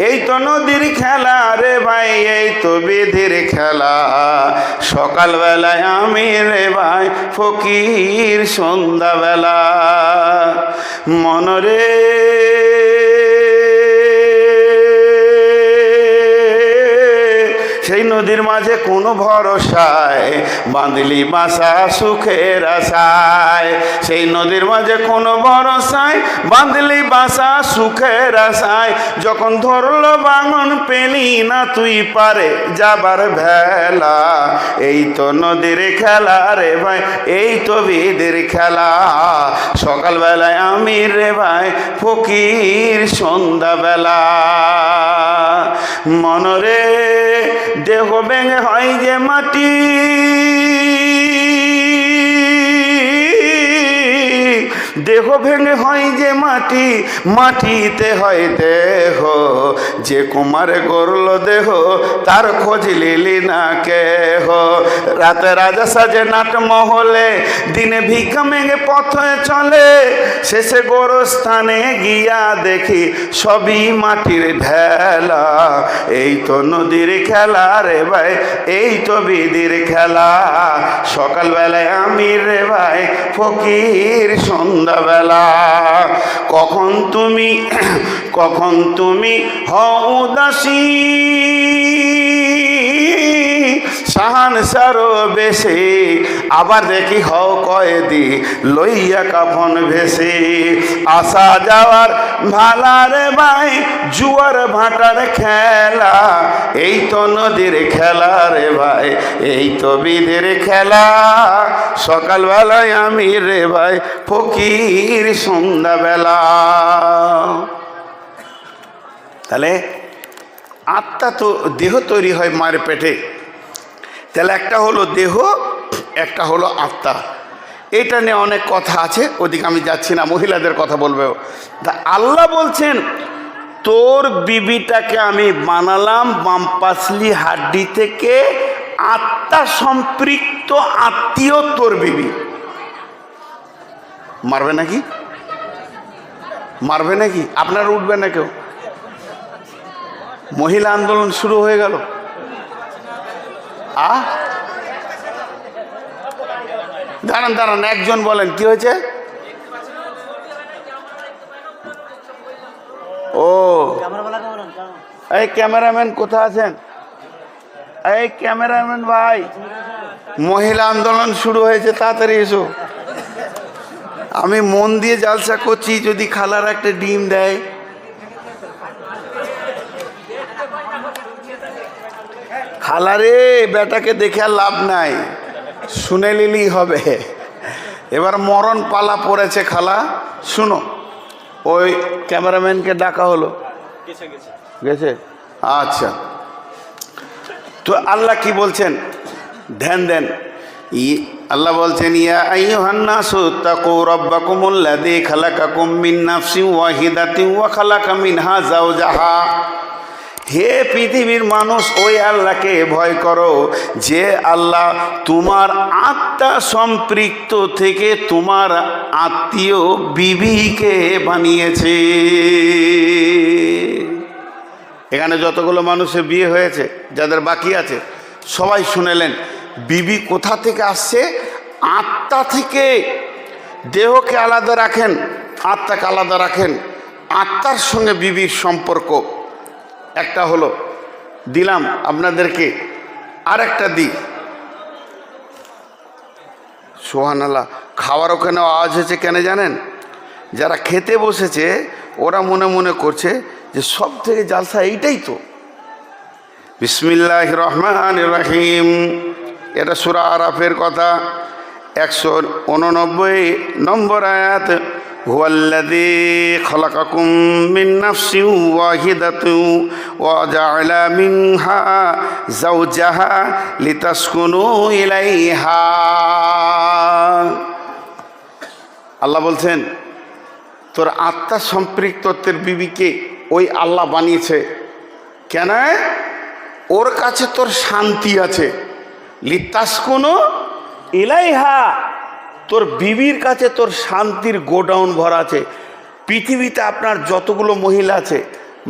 এই তো নদীর খেলা রে ভাই, এই তো বিধির খেলা। সকালবেলায় আমি রে ভাই ফকির, সন্ধ্যাবেলা মনরে সেই নদীর মাঝে কোনো ভরসায় বাঁধলি বাসা সুখের আশায়, সেই নদীর মাঝে কোনো ভরসায় বাঁধলি বাসা সুখের আশায়, যখন ধরলো বাঙন পেলি না তুই পারে যাবার ভেলা, এই তো নদীর খেলা রে ভাই, এই তো বিদের খেলা। সকালবেলায় আমি রে ভাই ফকির সন্ধ্যাবেলা, মনরে দেহ ভেঙে হয় যে মাটি, দেহ ভেঙে হয় যে মাটি, মাটিতে হয় দেহ, যে কুমারে গড়ল দেহ তার খোঁজ লিলি না কেহ। রাতে রাজা সাজে নাট মহলে, দিনে ভিক্ষা মেঘে পথে চলে, শেষে গোরস্থানে গিয়া দেখি সবই মাটির ঢেলা, এই তো নদীর খেলা রে ভাই, এই তো বিদির খেলা। সকালবেলায় আমি রে ভাই ফকির সন্ধ্যাবেলা, কখন তুমি হও উদাসী, সাহান সারো বেশে, আবার দেখি হও কয়েদি লইয়া কাফন ভেসে। আসা যাওয়ার ভালা রে ভাই জুয়ার ভাটার খেলা, এই তো নদীর খেলা রে ভাই, এই তো বিদের খেলা। সকালবেলায় আমি রে ভাই ফকির সন্ধ্যাবেলা। তাহলে আত্মা তো দেহ তৈরি হয় মায়ের পেটে, তাহলে একটা হলো দেহ, একটা হলো আত্মা। এটা নিয়ে অনেক কথা আছে, ওদিকে আমি যাচ্ছি না, মহিলাদের কথা বলবে। তা আল্লাহ বলছেন তোর বিবিটাকে আমি বানালাম বামপাসলি হাড্ডি থেকে, আত্মা সম্পৃক্ত আত্মীয় তোর বিবি। মারবে নাকি? মারবে নাকি? আপনারা উঠবে না কেউ? মহিলা আন্দোলন শুরু হয়ে গেল। দাঁড়ান দাঁড়ান, একজন বলেন কি হয়েছে? ও এই ক্যামেরাম্যান কোথায় আছেন? এই ক্যামেরাম্যান ভাই, মহিলা আন্দোলন শুরু হয়েছে, তাড়াতাড়ি এসো। আমি মন দিয়ে জালসা করছি, যদি খালার একটা ডিম দেয়। খালারে বেটাকে দেখে আর লাভ নাই, শুনে নিলেই হবে। এবার মরণ পালা পড়েছে খালা। শুনো, ওই ক্যামেরাম্যানকে ডাকা হলো, গেছে? আচ্ছা, তো আল্লাহ কি বলছেন ধ্যান দেন। আল্লাহ বলছেন ইয়া আইয়ুহান নাসু তাকু রাব্বাকুমুল্লাযী খালাকাকুম মিন নাফসিন ওয়াহিদাতিন ওয়া খালাকা মিনহা যাওজাহা। হে পৃথিবীর মানুষ, ওই আল্লাহকে ভয় করো যে আল্লাহ তোমার আত্মা সম্পৃক্ত থেকে তোমার আত্মীয় বিবিকে বানিয়েছে। এখানে যতগুলো মানুষের বিয়ে হয়েছে, যাদের বাকি আছে, সবাই শুনেলেন বিবি কোথা থেকে আসছে? আত্মা থেকে। দেহকে আলাদা রাখেন, আত্মাকে আলাদা রাখেন। আত্মার সঙ্গে বিবির সম্পর্ক একটা হলো, দিলাম আপনাদেরকে। আর একটা দিই, সুবহানাল্লাহ। খাওয়ার ওখানে আওয়াজ হয়েছে কেন জানেন? যারা খেতে বসেছে ওরা মনে মনে করছে যে সব থেকে জালসা এইটাই তো। বিসমিল্লাহির রহমানির রহিম, এটা সূরা আরাফের কথা, 189 নম্বর আয়াত। হুয়াল্লাযী খালাকাকুম মিন নাফসিন ওয়াহিদাতিন ওয়া জাআলা মিনহা যাওজাহা লিতাসকুনু ইলাইহা। আল্লাহ বলছেন তোর আত্মা সম্পৃক্তত্বের বিবিকে ওই আল্লাহ বানিয়েছে। কেন? ওর কাছে তোর শান্তি আছে। লিতাসকুনু ইলাইহা, তোর বিবির কাছে তোর শান্তির গোডাউন ভরা আছে। পৃথিবীতে আপনার যতগুলো মহিলা আছে,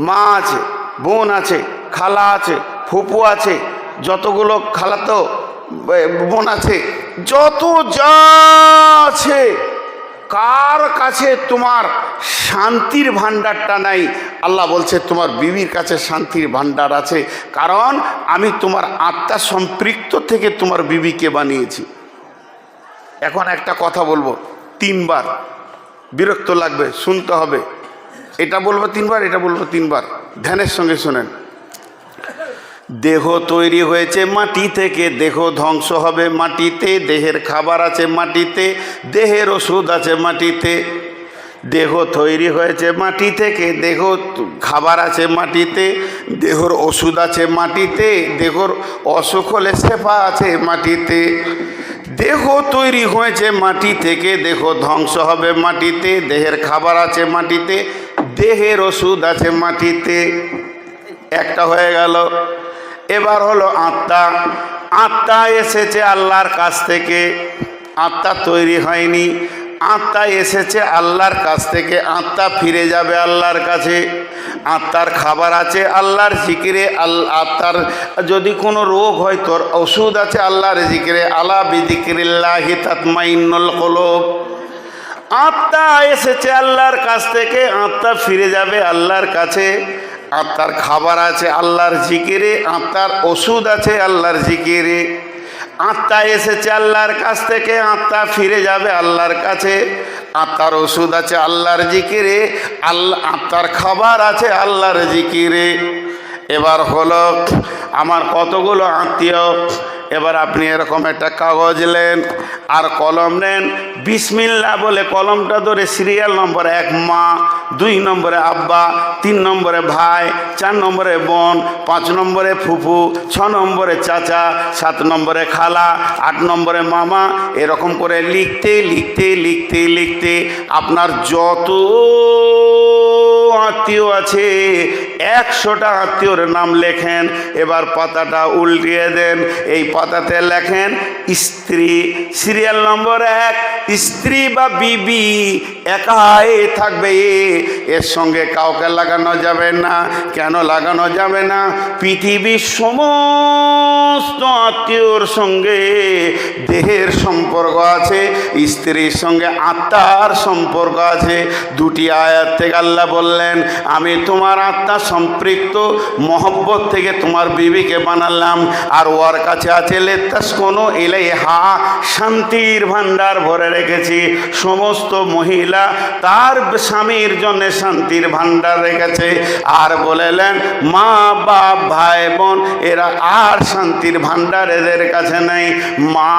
মা আছে, বোন আছে, খালা আছে, ফুপু আছে, যতগুলো খালাতো বোন আছে, যত যা আছে, কার কাছে তোমার শান্তির ভান্ডারটা নাই? আল্লাহ বলছে তোমার বিবির কাছে শান্তির ভাণ্ডার আছে, কারণ আমি তোমার আত্মা সম্পৃক্ত থেকে তোমার বিবিকে বানিয়েছি। এখন একটা কথা বলবো 3 বার, বিরক্ত লাগবে, শুনতে হবে। এটা বলবো 3 বার, এটা বলবো 3 বার, ধ্যানের সঙ্গে শোনেন। দেহ তৈরি হয়েছে মাটি থেকে, দেহ ধ্বংস হবে মাটিতে, দেহের খাবার আছে মাটিতে, দেহের ওষুধ আছে মাটিতে। দেহ তৈরি হয়েছে মাটি থেকে, দেহ খাবার আছে মাটিতে, দেহর ওষুধ আছে মাটিতে, দেহর অসুখ হলে শেফা আছে মাটিতে। দেহ তৈরি হয়েছে মাটি থেকে, দেহ ধ্বংস হবে মাটিতে, দেহের খাবার আছে মাটিতে, দেহের ওষুধ আছে মাটিতে। একটা হয়ে গেল। এবার হলো আত্মা। আত্মা এসেছে আল্লাহর কাছ থেকে, আত্মা তৈরি হয়নি, আত্মা এসেছে আল্লাহর কাছ থেকে, আত্মা ফিরে যাবে আল্লাহর কাছে। আত্মার খাবার আছে আল্লাহর জিকিরে, আত্মার যদি কোনো রোগ হয় তোর ওষুধ আছে আল্লাহর জিকিরে, আলা বিযিকরিল্লাহি তাতমাইন্নুল কুলুব। আত্মা এসেছে আল্লাহর কাছ থেকে, আত্মা ফিরে যাবে আল্লাহর কাছে। আত্মার খাবার আছে আল্লাহর জিকিরে, আত্মার ওষুধ আছে আল্লাহর জিকিরে। আত্মা এসেছে আল্লাহর কাছ থেকে, আত্মা ফিরে যাবে আল্লাহর কাছে। আত্মার ওষুধ আছে আল্লাহর জিকিরে, আত্মার খাবার আছে আল্লাহর জিকিরে। এবার হলো আমার কতগুলো আত্মীয়। এবার আপনি এরকম একটা কাগজ নেন আর কলম নেন, বিসমিল্লাহ বলে কলমটা ধরে সিরিয়াল নম্বর 1 মা, 2 নম্বরে আব্বা, 3 নম্বরে ভাই, 4 নম্বরে বোন, 5 নম্বরে ফুফু, 6 নম্বরে চাচা, 7 নম্বরে খালা, 8 নম্বরে মামা, এরকম করে লিখতে লিখতে লিখতে লিখতে আপনার যত আত্মীয় আছে 100টা আত্মীয়র নাম লেখেন। এবার পাতাটা উল্টিয়ে দেন, এই পাতাতে লেখেন স্ত্রী, সিরিয়াল নম্বর 1, স্ত্রী বা বিবি একাই থাকবে, এর সঙ্গে কাউকে লাগানো যাবে না। কেন লাগানো যাবে না? পৃথিবীর সমস্ত আত্মীয়র সঙ্গে দেহের সম্পর্ক আছে, স্ত্রীর সঙ্গে আত্মার সম্পর্ক আছে। 2টি আয়াত থেকে আল্লাহ বললেন আমি তোমার আত্মা সম্পৃক্ত মহব্বত থেকে তোমার বিবিকে বানালাম। আর ওর কাছে আছে লিতাসকুনু ইলাইহা, শান্তির ভাণ্ডার ভরে রেখেছি। সমস্ত মহিলা তার স্বামীর জন্য শান্তির ভাণ্ডার রেখেছে। আর বলেলেন মা বাপ ভাই বোন এরা আর শান্তির ভাণ্ডার এদের কাছে নেই। মা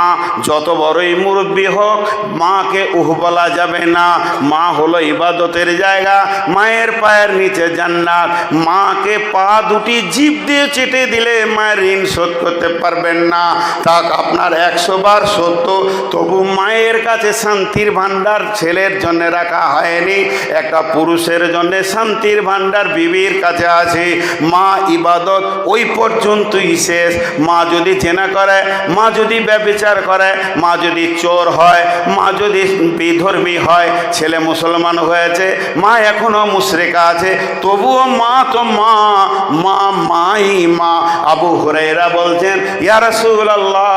যত বড়ই মুরব্বী হোক, মাকে বলা যাবে না। মা হলো ইবাদতের জায়গা, মায়ের পায়ের নিচে জান্নাত। মাকে পা দুটি জিভ দিয়ে চেটে দিলে মায়ের ঋণ শোধ করতে পারবেন না, তা আপনার 100 বার সত্য। তবু মায়ের কাছে শান্তির ভাণ্ডার ছেলের জন্য রাখা হয়নি, একটা পুরুষের জন্য শান্তির ভাণ্ডার বিবির কাছে আছে। মা ইবাদত ওই পর্যন্তই শেষ। মা যদি জেনা করে, মা যদি ব্যভিচার করে, মা যদি চোর হয়, মা যদি বিধর্মী হয়, ছেলে মুসলমান হয়েছে, মা এখনো মুশরিকা আছে, তবুও মা তো মা, মা মাই মা। আবু হুরায়রা বলছেন ইয়া রাসূলুল্লাহ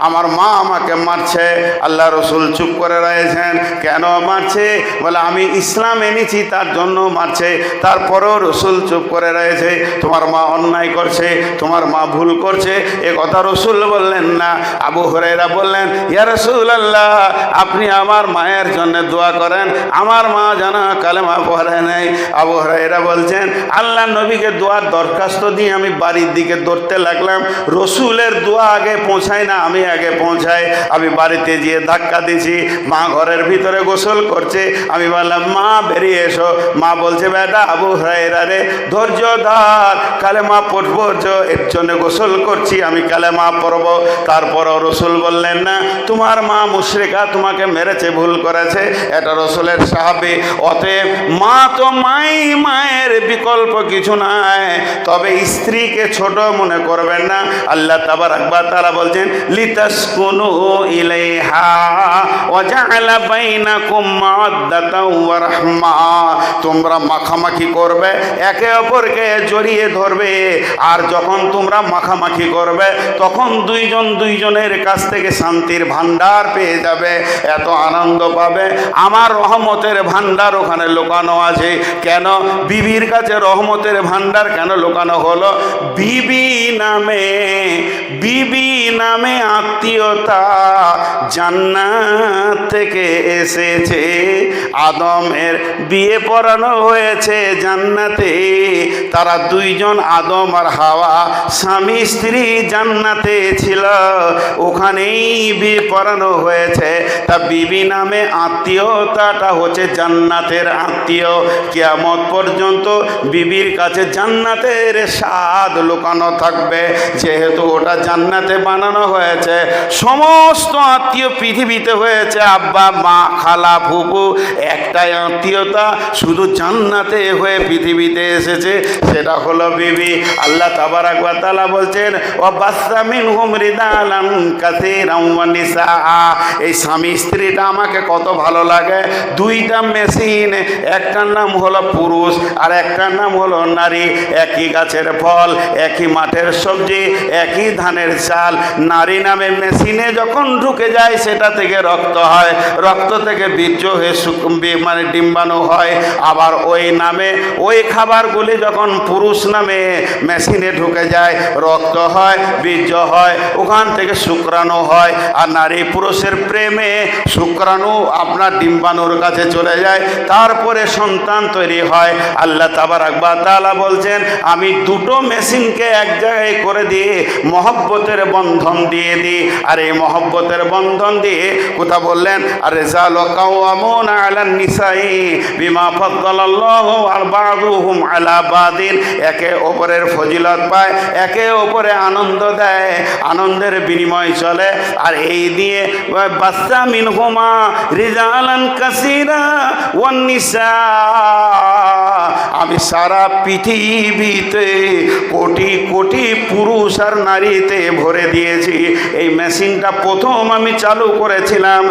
আমার মা আমাকে মারছে। আল্লাহ রসুল চুপ করে রয়েছেন। কেন মারছে? বলে আমি ইসলাম এনেছি তার জন্য মারছে। তারপরেও রসুল চুপ করে রয়েছে। তোমার মা অন্যায় করছে, তোমার মা ভুল করছে, এ কথা রসুল বললেন না। আবু হুরায়রা বললেন ইয়া রাসূলুল্লাহ আপনি আমার মায়ের জন্য দোয়া করেন, আমার মা যেন কালেমা পড়ে নেয়। আবু হুরায়রা বলছেন আল্লাহ নবীকে দোয়ার দরখাস্ত দিয়ে আমি বাড়ির দিকে দৌড়তে লাগলাম। রসুলের দোয়া আগে পৌঁছায় না, আমি আগে পৌঁছাই। আমি বাড়িতে গিয়ে ধাক্কা দিয়েছি, মা ঘরের ভিতরে গোসল করছে। আমি বললাম মা বেরিয়ে এসো। মা বলছে বেটা আবু হুরায়রা রে ধৈর্য ধর, কালেমা পড়বো, এর জন্য গোসল করছি, আমি কালেমা পড়বো। তারপরও রসুল বললেন না তোমার মা মুশরিকা, তোমাকে মেরেছে, ভুল করেছে, এটা রসুলের সাহাবী। অতএব মা তো মাই, মায়ের বিকল্প কিছু নাই। তবে স্ত্রীকে ছোট মনে করবেন না। আল্লাহ তাবারাক ওয়া তাআলা বলছেন লিতাসকুনু ইলাইহা ওয়া জাআলা বাইনাকুম মাওয়াদ্দাতাও ওয়া রাহমা। তোমরা মাখামাখি করবে, একে অপরকে জড়িয়ে ধরবে। আর যখন তোমরা মাখামাখি করবে তখন দুইজন দুইজনের কাছ থেকে শান্তির ভান্ডার পেয়ে যাবে, এত আনন্দ পাবে। আমার রহমতের ভান্ডার ওখানে লুকানো আছে। কেন বিবির কাছে রহমতের ভান্ডার কেন লুকানো হলো? বিবি নামে আত্মীয়তা জান্নাত থেকে এসেছে। আদমের বিয়ে পড়ানো হয়েছে জান্নাতে। তারা দুইজন আদম আর হাওয়া স্বামী স্ত্রী জান্নাতে ছিল, ওখানেই বিয়ে পড়ানো হয়েছে। তা বিবি নামে আত্মীয়তাটা হচ্ছে জান্নাতের আত্মীয়। কিয়ামত পর্যন্ত বিবির কাছে জান্নাতের স্বাদ লুকানো থাকবে, যেহেতু ওটা জান্নাতে বানানো হয়েছে। সমস্ত আত্মীয় পৃথিবীতে হয়েছে আব্বা মা খালা ফুপু, একটাই আত্মীয়তা শুধু জান্নাতে হয়ে পৃথিবীতে এসেছে, সেটা হলো বিবি। আল্লাহ তাবারাক ওয়া তাআলা বলছেন ওয়া বাসসা মিনহুম রিজালান কাসীরান ওয়া নিসা। এই স্বামী স্ত্রীটা আমাকে কত ভালো লাগে। দুইটা মেশিন, একটার নাম হলো পুরুষ আর একটার নাম হলো নারী। একই গাছের ফল, একই মাঠের সবজি, একই ধানের চাল। নারী নামে মেশিনে যখন ঢুকে যায় সেটা থেকে রক্ত হয়, রক্ত থেকে বীর্য হয়ে মানে ডিম্বাণু হয়। আবার ওই নামে ওই খাবারগুলি যখন পুরুষ নামে মেশিনে ঢুকে যায়, রক্ত হয়, বীর্য হয়, ওখান থেকে শুক্রাণু হয়। আর নারী পুরুষের প্রেমে শুক্রাণু আপনার ডিম্বাণুর কাছে চলে যায়, তারপরে সন্তান তৈরি হয়। আল্লাহ তাবারাক ওয়া তাআলা বলছেন আমি দুটো মেশিনকে এক জায়গায় করে দিয়ে মহব্বতের বন্ধন দিয়ে দিই। আর এই মহব্বতের বন্ধন দিয়ে কথা বললেন আর রিজালু কাওয়ামুনা আলান নিসাই বিমা ফাদ্দালাল্লাহু বা'দুহুম আলা বাদিন। একে অপরের ফজিলত পায়, একে অপরে আনন্দ দেয়, আনন্দের বিনিময় চলে। আর এই দিয়ে বাসসা মিনহুমা রিজালান কাসীরা ওয়ান নিসা। আমি সারা পৃথিবীতে কোটি কোটি পুরুষ আর নারীতে ভরে দিয়েছি। এই মেশিনটা প্রথম আমি চালু করেছিলাম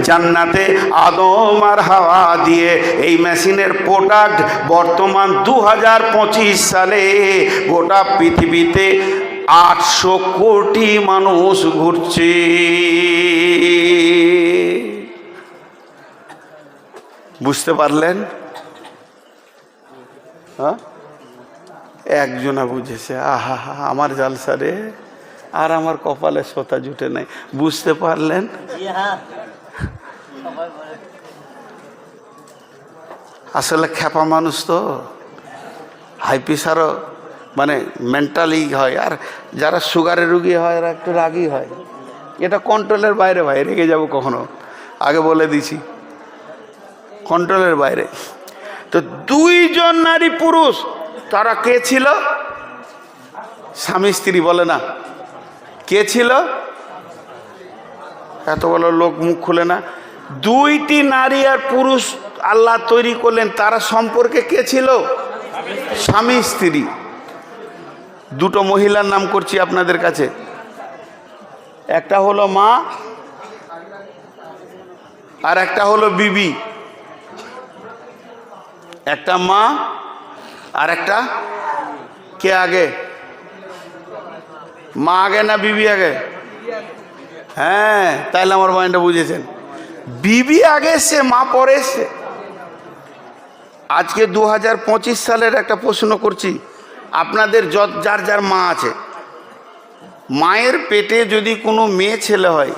জান্নাতে আদম আর হাওয়া দিয়ে। এই মেশিনের প্রোডাক্ট বর্তমান 2025 সালে গোটা পৃথিবীতে 800 কোটি মানুষ ঘুরছে। বুঝতে পারলেন? হ্যাঁ, একজনা বুঝেছে। আহা হা, আমার জালসা রে, আর আমার কপালে সোতা জুটে নাই। বুঝতে পারলেন? আসলে খেপা মানুষ তো, হাই প্রেশারও মানে মেন্টালি হয়। আর যারা সুগারের রুগী হয় এরা একটু রাগই হয়। এটা কন্ট্রোলের বাইরে ভাই, রেগে যাব কখনো, আগে বলে দিছি, কন্ট্রোলের বাইরে। তো দুইজন নারী পুরুষ, তারা কে ছিল? স্বামী স্ত্রী বলে না, কে ছিল? এত বড় লোক মুখ খুলে না। দুইটি নারী আর পুরুষ আল্লাহ তৈরি করলেন, তারা সম্পর্কে কে ছিল? স্বামী স্ত্রী। দুটো মহিলার নাম করছি আপনাদের কাছে। একটা হলো মা আর একটা হলো বিবি। একটা মা আর একটা কে আগে? মা আগে না বিবি আগে? হ্যাঁ, তাইলে আমার পয়েন্টটা বুঝেছেন। বিবি আগে এসছে, মা পরে এসছে। আজকে 2025 সালের একটা প্রশ্ন করছি, আপনাদের যার যার মা আছে, মায়ের পেটে যদি কোনো মেয়ে ছেলে হয়,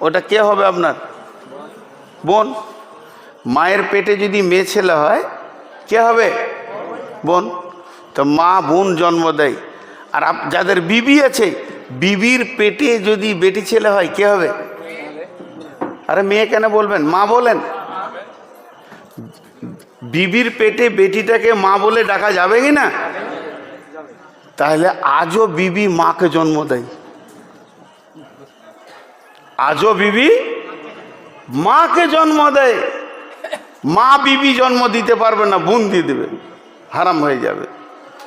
ওটা কে হবে আপনার? বোন। মায়ের পেটে যদি মেয়ে ছেলে হয়, কে হবে? বোন। তো মা বোন জন্ম দেয়। আর যাদের বিবি আছে, বিবির পেটে যদি বেটি ছেলে হয়, কে হবে? আরে মেয়ে কেন বলবেন, মা বলেন। বিবির পেটে বেটিটাকে মা বলে ডাকা যাবে কি না? তাহলে আজও বিবি মাকে জন্ম দেয়, আজও বিবি মাকে জন্ম দেয়। মা বিবি জন্ম দিতে পারবে না, বোন দিয়ে দেবে, হারাম হয়ে যাবে।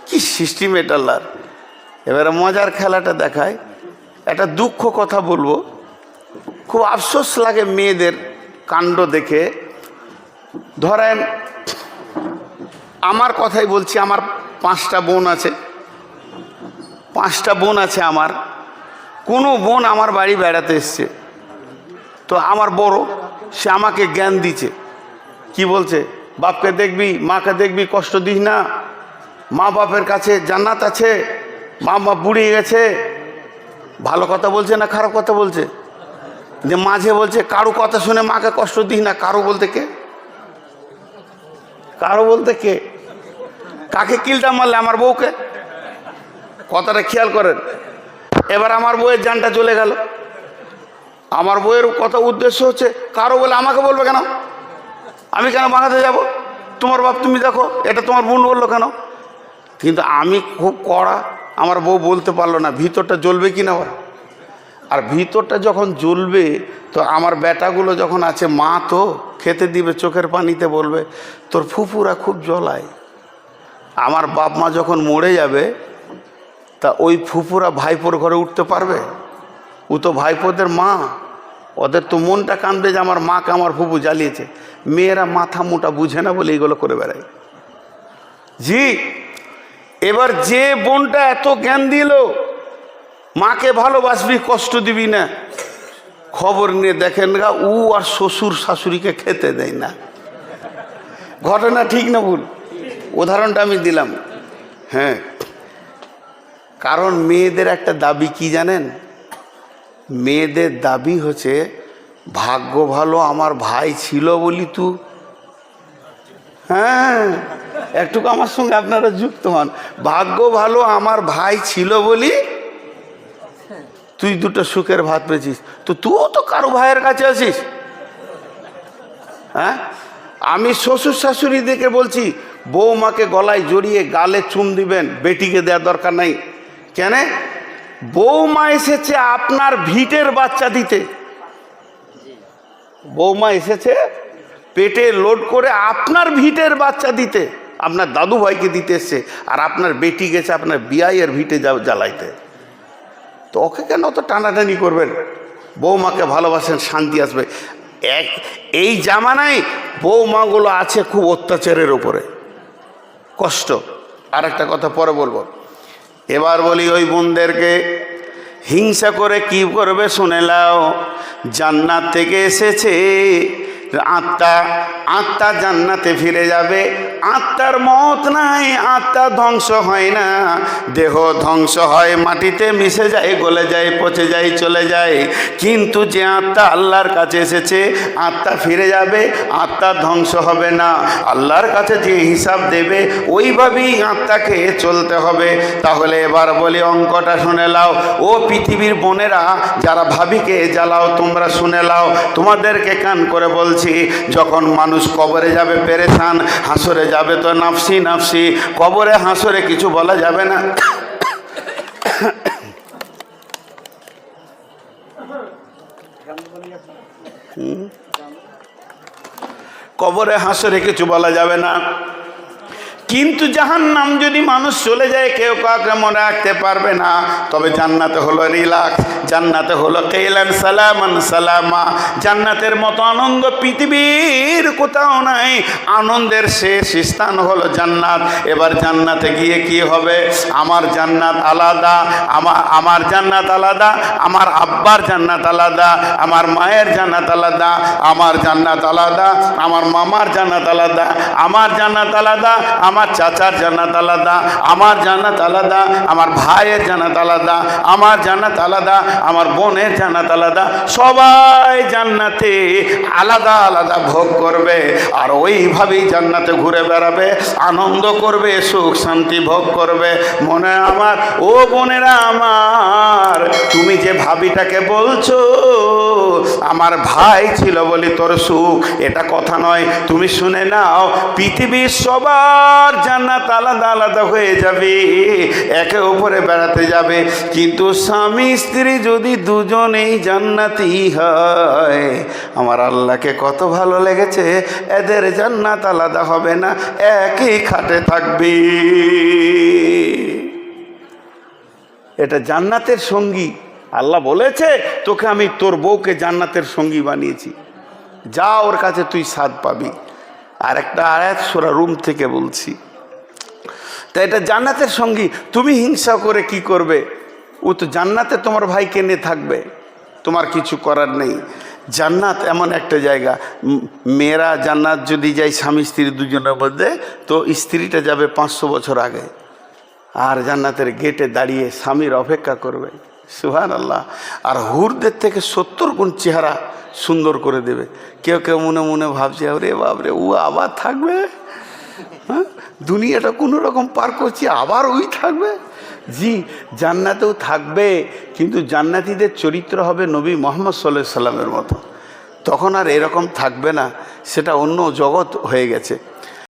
কি সিস্টেম এটা আল্লাহর। এবারে মজার খেলাটা দেখায়। একটা দুঃখ কথা বলবো, খুব আফসোস লাগে মেয়েদের কাণ্ড দেখে। ধরেন আমার কথাই বলছি, আমার 5টা বোন আছে, 5টা বোন আছে আমার। কোনো বোন আমার বাড়ি বেড়াতে এসছে, তো আমার বড় সে আমাকে জ্ঞান দিচ্ছে, কি বলছে, বাপকে দেখবি, মাকে দেখবি, কষ্ট দিস না, মা বাপের কাছে জান্নাত আছে, মা বাপ বুড়িয়ে গেছে। ভালো কথা বলছে না খারাপ কথা বলছে? যে মাঝে বলছে কারো কথা শুনে মাকে কষ্ট দিস না, কারো বলতে কে? কারো বলতে কে? কাকে কিলটা মারলে? আমার বউকে। কথাটা খেয়াল করেন। এবার আমার বউয়ের জানটা চলে গেল। আমার বউয়ের কথা উদ্দেশ্য হচ্ছে কারো বলে আমাকে বলবে কেন? আমি কেন বাঁকাতে যাব? তোমার বাপ তুমি দেখো, এটা তোমার বোন বললো কেন? কিন্তু আমি খুব কড়া, আমার বউ বলতে পারলো না, ভিতরটা জ্বলবে কি না? আর ভিতরটা যখন জ্বলবে তো আমার বেটাগুলো যখন আছে, মা তো খেতে দিবে, চোখের পানিতে বলবে তোর ফুফুরা খুব জ্বলায়। আমার বাপ মা যখন মরে যাবে তা ওই ফুফুরা ভাইপোর ঘরে উঠতে পারবে? ও তো ভাইপোদের মা, ওদের তো মনটা কাঁদবে যে আমার মাকে আমার ফুফু জ্বালিয়েছে। মেয়েরা মাথা মোটা বুঝে না বলে এইগুলো করে বেড়ায়। জি, এবার যে বোনটা এত জ্ঞান দিল মাকে ভালোবাসবি, কষ্ট দিবি না, খবর নিয়ে দেখেন গা ও আর শ্বশুর শাশুড়িকে খেতে দেয় না। ঘটনা ঠিক না ভুল? উদাহরণটা আমি দিলাম। হ্যাঁ, কারণ মেয়েদের একটা দাবি কি জানেন? মেয়েদের দাবি হচ্ছে ভাগ্য ভালো আমার ভাই ছিল বলি তু। হ্যাঁ, একটুকু আমার সঙ্গে আপনারা যুক্ত হন। ভাগ্য ভালো আমার ভাই ছিল বলি তুই দুটো সুখের ভাত পেয়েছিস। তো তুইও তো কারো ভাইয়ের কাছে আছিস। হ্যাঁ, আমি শ্বশুর শাশুড়ি দেখে বলছি বৌমাকে গলায় জড়িয়ে গালে চুম দিবেন, বেটিকে দেওয়ার দরকার নাই। কেন? বৌমা এসেছে আপনার ভিটের বাচ্চা দিতে, বৌমা এসেছে পেটে লোড করে আপনার ভিটের বাচ্চা দিতে, আপনার দাদু ভাইকে দিতে এসছে, আর আপনার বেটি গেছে আপনার বিয়াইয়ের ভিটে জ্বালাইতে। তো ওকে কেন অত টানাটানি করবেন? বৌমাকে ভালোবাসেন, শান্তি আসবে। এই জামানায় বৌমাগুলো আছে খুব অত্যাচারের ওপরে, কষ্ট। আর একটা কথা পরে বলবো। এবার বলি ওই বোনদেরকে, হিংসা করে কি করবে শুনে নাও। জান্নাত থেকে এসেছে আত্মা, আত্মা জান্নাতে ফিরে যাবে। আত্মার মত নাই, আত্মা ধ্বংস হয় না। দেহ ধ্বংস হয়, মাটিতে মিশে যায়, গলে যায়, পচে যায়, চলে যায়। কিন্তু যে আত্মা আল্লাহর কাছে এসেছে, আত্মা ফিরে যাবে, আত্মা ধ্বংস হবে না। আল্লাহর কাছে যে হিসাব দেবে ওইভাবেই আত্মাকে চলতে হবে। তাহলে এবার বলি অঙ্কটা শুনে নাও। ও পৃথিবীর বোনেরা যারা ভাবিকে জ্বালাও, তোমরা শুনে নাও, তোমাদেরকে কান করে বলছি, যখন মানুষ কবরে যাবে পেরেশান, হাসরে যাবে তো নাফসি নাফসি। কবরে হাসরে কিছু বলা যাবে না। কবরে হাসরে কিছু বলা যাবে না। কিন্তু জাহান্নাম যদি মানুষ চলে যায়, কেউ কাউকে মনে রাখতে পারবে না। তবে জান্নাতে হলো রিল্যাক্স, জান্নাতে হলো কেলান সালামান সালামা। জান্নাতের মতো আনন্দ পৃথিবীর কোথাও নাই। আনন্দের শেষ স্থান হলো জান্নাত। এবার জান্নাতে গিয়ে কি হবে? আমার জান্নাত আলাদা, আমার জান্নাত আলাদা, আমার আব্বার জান্নাত আলাদা, আমার মায়ের জান্নাত আলাদা, আমার জান্নাত আলাদা, আমার মামার জান্নাত আলাদা, আমার জান্নাত আলাদা, আমার চাচার জান্নাত আলাদা, আমার জান্নাত আলাদা, আমার ভাইয়ের জান্নাত আলাদা, আমার জান্নাত আলাদা, আমার বোনের জান্নাত আলাদা। সবাই জান্নাতে আলাদা আলাদা ভোগ করবে, আর ওইভাবেই জান্নাতে ঘুরে বেড়াবে, আনন্দ করবে, সুখ শান্তি ভোগ করবে। মনে আমার ও বোনেরা আমার, তুমি যে ভাবিটাকে বলছো আমার ভাই ছিল বলি তোর সুখ, এটা কথা নয়। তুমি শুনে নাও, পৃথিবীর সবার জান্নাত আলাদা আলাদা হয়ে যাবে, একে উপরে বেড়াতে যাবে। কিন্তু স্বামী স্ত্রী যদি দুজনেই জান্নাতি হয়, আমার আল্লাহকে কত ভালো লেগেছে, এদের জান্নাত আলাদা হবে না, একই খাটে থাকবে। এটা জান্নাতের সঙ্গী। আল্লাহ বলেছে তোকে আমি তোর বউকে জান্নাতের সঙ্গী বানিয়েছি, যা ওর কাছে তুই স্বাদ পাবি। আর একটা আয়াত সূরা রুম থেকে বলছি, তা এটা জান্নাতের সঙ্গী। তুমি হিংসা করে কি করবে? ও তো জান্নাতে তোমার ভাইকে নিয়ে থাকবে, তোমার কিছু করার নেই। জান্নাত এমন একটা জায়গা, মেয়েরা জান্নাত যদি যায় স্বামী স্ত্রী দুজনের মধ্যে, তো স্ত্রীটা যাবে 500 বছর আগে, আর জান্নাতের গেটে দাঁড়িয়ে স্বামীর অপেক্ষা করবে। সুবহানাল্লাহ। আর হুরদের থেকে 70 গুণ চেহারা সুন্দর করে দেবে। কেউ কেউ মনে মনে ভাবছে, আরে বাবরে, ও আবার থাকবে? হ্যাঁ, দুনিয়াটা কোনো রকম পার করছি, আবার ওই থাকবে? জি, জান্নাতেও থাকবে, কিন্তু জান্নাতীদের চরিত্র হবে নবী মুহাম্মদ সাল্লাল্লাহু আলাইহি সাল্লামের মতো। তখন আর এরকম থাকবে না, সেটা অন্য জগৎ হয়ে গেছে।